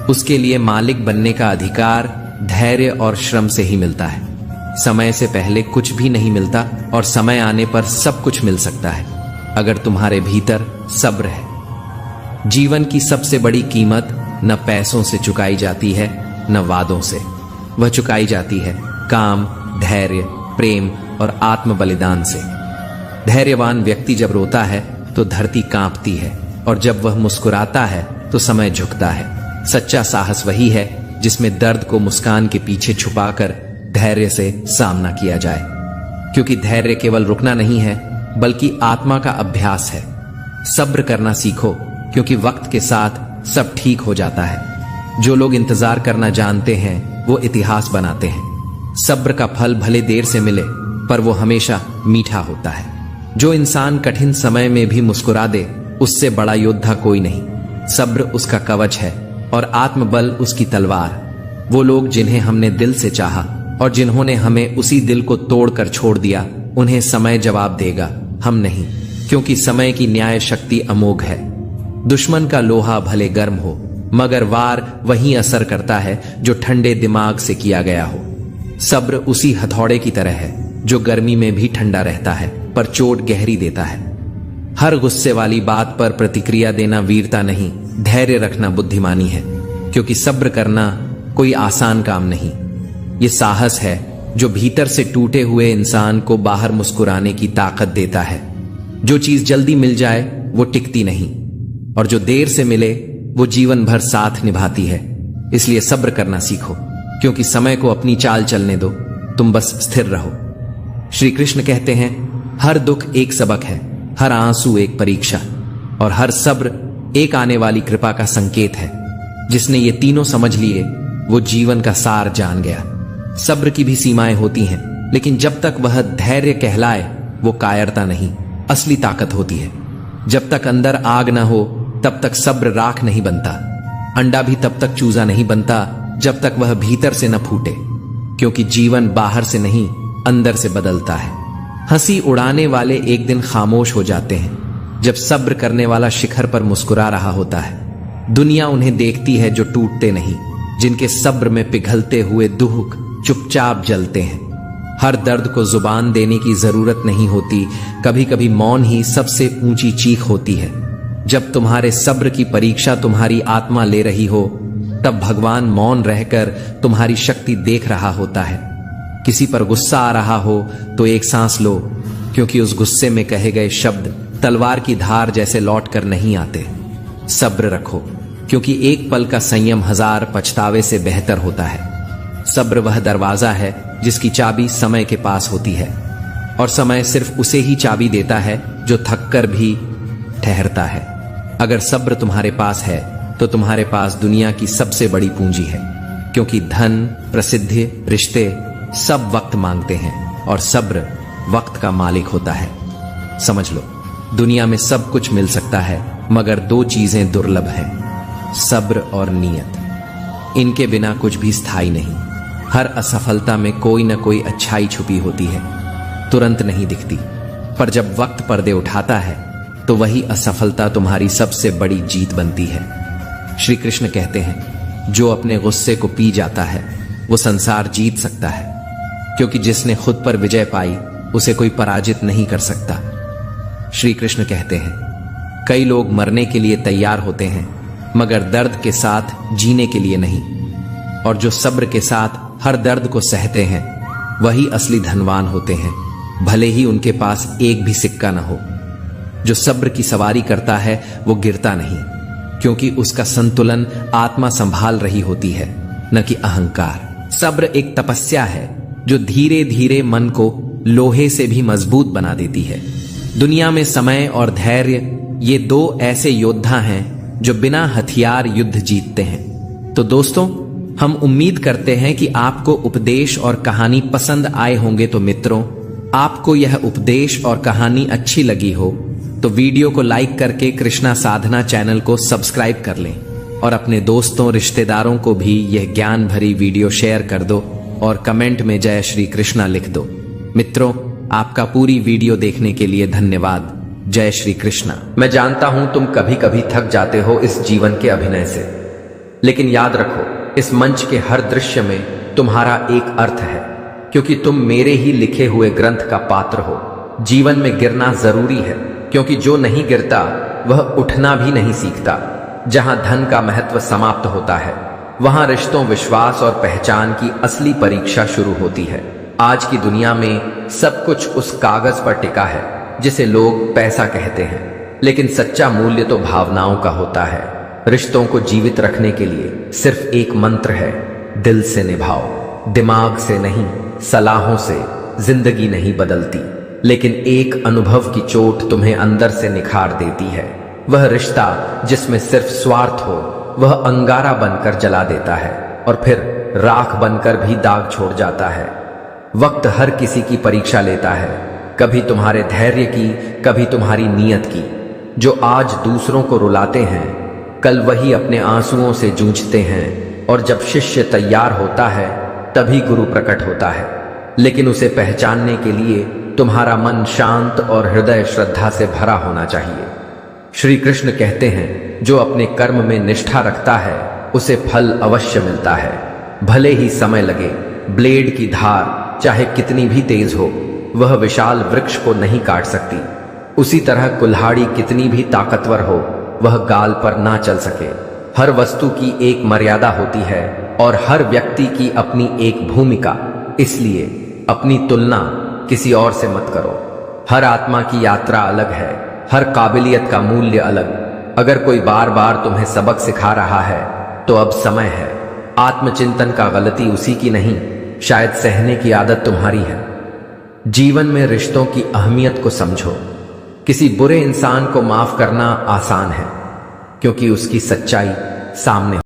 उसके लिए मालिक बनने का अधिकार धैर्य और श्रम से ही मिलता है। समय से पहले कुछ भी नहीं मिलता, और समय आने पर सब कुछ मिल सकता है, अगर तुम्हारे भीतर सब्र है। जीवन की सबसे बड़ी कीमत न पैसों से चुकाई जाती है न वादों से, वह चुकाई जाती है काम, धैर्य, प्रेम और आत्म बलिदान से। धैर्यवान व्यक्ति जब रोता है तो धरती कांपती है, और जब वह मुस्कुराता है तो समय झुकता है। सच्चा साहस वही है जिसमें दर्द को मुस्कान के पीछे छुपाकर धैर्य से सामना किया जाए, क्योंकि धैर्य केवल रुकना नहीं है बल्कि आत्मा का अभ्यास है। सब्र करना सीखो, क्योंकि वक्त के साथ सब ठीक हो जाता है। जो लोग इंतजार करना जानते हैं वो इतिहास बनाते हैं। सब्र का फल भले देर से मिले, पर वो हमेशा मीठा होता है। जो इंसान कठिन समय में भी मुस्कुरा दे, उससे बड़ा योद्धा कोई नहीं। सब्र उसका कवच है और आत्मबल उसकी तलवार। वो लोग जिन्हें हमने दिल से चाहा और जिन्होंने हमें उसी दिल को तोड़कर छोड़ दिया, उन्हें समय जवाब देगा, हम नहीं, क्योंकि समय की न्याय शक्ति अमोघ है। दुश्मन का लोहा भले गर्म हो, मगर वार वही असर करता है जो ठंडे दिमाग से किया गया हो। सब्र उसी हथौड़े की तरह है जो गर्मी में भी ठंडा रहता है पर चोट गहरी देता है। हर गुस्से वाली बात पर प्रतिक्रिया देना वीरता नहीं, धैर्य रखना बुद्धिमानी है, क्योंकि सब्र करना कोई आसान काम नहीं। ये साहस है जो भीतर से टूटे हुए इंसान को बाहर मुस्कुराने की ताकत देता है। जो चीज जल्दी मिल जाए वो टिकती नहीं, और जो देर से मिले वो जीवन भर साथ निभाती है। इसलिए सब्र करना सीखो, क्योंकि समय को अपनी चाल चलने दो, तुम बस स्थिर रहो। श्री कृष्ण कहते हैं, हर दुख एक सबक है, हर आंसू एक परीक्षा, और हर सब्र एक आने वाली कृपा का संकेत है। जिसने ये तीनों समझ लिए वो जीवन का सार जान गया। सब्र की भी सीमाएं होती हैं, लेकिन जब तक वह धैर्य कहलाए वो कायरता नहीं, असली ताकत होती है। जब तक अंदर आग ना हो तब तक सब्र राख नहीं बनता। अंडा भी तब तक चूजा नहीं बनता जब तक वह भीतर से न फूटे, क्योंकि जीवन बाहर से नहीं अंदर से बदलता है। हंसी उड़ाने वाले एक दिन खामोश हो जाते हैं, जब सब्र करने वाला शिखर पर मुस्कुरा रहा होता है। दुनिया उन्हें देखती है जो टूटते नहीं, जिनके सब्र में पिघलते हुए दुख चुपचाप जलते हैं। हर दर्द को जुबान देने की जरूरत नहीं होती, कभी कभी मौन ही सबसे ऊंची चीख होती है। जब तुम्हारे सब्र की परीक्षा तुम्हारी आत्मा ले रही हो, तब भगवान मौन रहकर तुम्हारी शक्ति देख रहा होता है। किसी पर गुस्सा आ रहा हो तो एक सांस लो, क्योंकि उस गुस्से में कहे गए शब्द तलवार की धार जैसे लौट कर नहीं आते। सब्र रखो, क्योंकि एक पल का संयम 1000 पछतावे से बेहतर होता है। सब्र वह दरवाजा है जिसकी चाबी समय के पास होती है, और समय सिर्फ उसे ही चाबी देता है जो थककर भी ठहरता है। अगर सब्र तुम्हारे पास है तो तुम्हारे पास दुनिया की सबसे बड़ी पूंजी है, क्योंकि धन, प्रसिद्धि, रिश्ते सब वक्त मांगते हैं, और सब्र वक्त का मालिक होता है। समझ लो, दुनिया में सब कुछ मिल सकता है, मगर 2 चीजें दुर्लभ हैं, सब्र और नीयत। इनके बिना कुछ भी स्थायी नहीं। हर असफलता में कोई न कोई अच्छाई छुपी होती है, तुरंत नहीं दिखती, पर जब वक्त पर्दे उठाता है तो वही असफलता तुम्हारी सबसे बड़ी जीत बनती है। श्री कृष्ण कहते हैं, जो अपने गुस्से को पी जाता है वो संसार जीत सकता है, क्योंकि जिसने खुद पर विजय पाई उसे कोई पराजित नहीं कर सकता। श्री कृष्ण कहते हैं, कई लोग मरने के लिए तैयार होते हैं, मगर दर्द के साथ जीने के लिए नहीं, और जो सब्र के साथ हर दर्द को सहते हैं वही असली धनवान होते हैं, भले ही उनके पास एक भी सिक्का न हो। जो सब्र की सवारी करता है वो गिरता नहीं, क्योंकि उसका संतुलन आत्मा संभाल रही होती है, न कि अहंकार। सब्र एक तपस्या है जो धीरे धीरे मन को लोहे से भी मजबूत बना देती है। दुनिया में समय और धैर्य ये 2 ऐसे योद्धा हैं जो बिना हथियार युद्ध जीतते हैं। तो दोस्तों, हम उम्मीद करते हैं कि आपको उपदेश और कहानी पसंद आए होंगे। तो मित्रों, आपको यह उपदेश और कहानी अच्छी लगी हो तो वीडियो को लाइक करके कृष्णा साधना चैनल को सब्सक्राइब कर लें, और अपने दोस्तों, रिश्तेदारों को भी यह ज्ञान भरी वीडियो शेयर कर दो, और कमेंट में जय श्री कृष्णा लिख दो। मित्रों, आपका पूरी वीडियो देखने के लिए धन्यवाद। जय श्री कृष्णा। मैं जानता हूं तुम कभी कभी थक जाते हो इस जीवन के अभिनय से, लेकिन याद रखो, इस मंच के हर दृश्य में तुम्हारा एक अर्थ है, क्योंकि तुम मेरे ही लिखे हुए ग्रंथ का पात्र हो। जीवन में गिरना जरूरी है, क्योंकि जो नहीं गिरता वह उठना भी नहीं सीखता। जहां धन का महत्व समाप्त होता है, वहां रिश्तों, विश्वास और पहचान की असली परीक्षा शुरू होती है। आज की दुनिया में सब कुछ उस कागज पर टिका है जिसे लोग पैसा कहते हैं, लेकिन सच्चा मूल्य तो भावनाओं का होता है। रिश्तों को जीवित रखने के लिए सिर्फ एक मंत्र है, दिल से निभाओ। दिमाग से नहीं, सलाहों से जिंदगी नहीं बदलती, लेकिन एक अनुभव की चोट तुम्हें अंदर से निखार देती है। वह रिश्ता जिसमें सिर्फ स्वार्थ हो, वह अंगारा बनकर जला देता है, और फिर राख बनकर भी दाग छोड़ जाता है। वक्त हर किसी की परीक्षा लेता है, कभी तुम्हारे धैर्य की, कभी तुम्हारी नीयत की। जो आज दूसरों को रुलाते हैं, कल वही अपने आंसुओं से जूझते हैं, और जब शिष्य तैयार होता है तभी गुरु प्रकट होता है। लेकिन उसे पहचानने के लिए तुम्हारा मन शांत और हृदय श्रद्धा से भरा होना चाहिए। श्री कृष्ण कहते हैं, जो अपने कर्म में निष्ठा रखता है उसे फल अवश्य मिलता है, भले ही समय लगे। ब्लेड की धार चाहे कितनी भी तेज हो, वह विशाल वृक्ष को नहीं काट सकती। उसी तरह कुल्हाड़ी कितनी भी ताकतवर हो, वह गाल पर ना चल सके। हर वस्तु की एक मर्यादा होती है और हर व्यक्ति की अपनी एक भूमिका, इसलिए अपनी तुलना किसी और से मत करो। हर आत्मा की यात्रा अलग है, हर काबिलियत का मूल्य अलग। अगर कोई बार बार तुम्हें सबक सिखा रहा है तो अब समय है। आत्मचिंतन का गलती उसी की नहीं, शायद सहने की आदत तुम्हारी है। जीवन में रिश्तों की अहमियत को समझो। किसी बुरे इंसान को माफ करना आसान है, क्योंकि उसकी सच्चाई सामने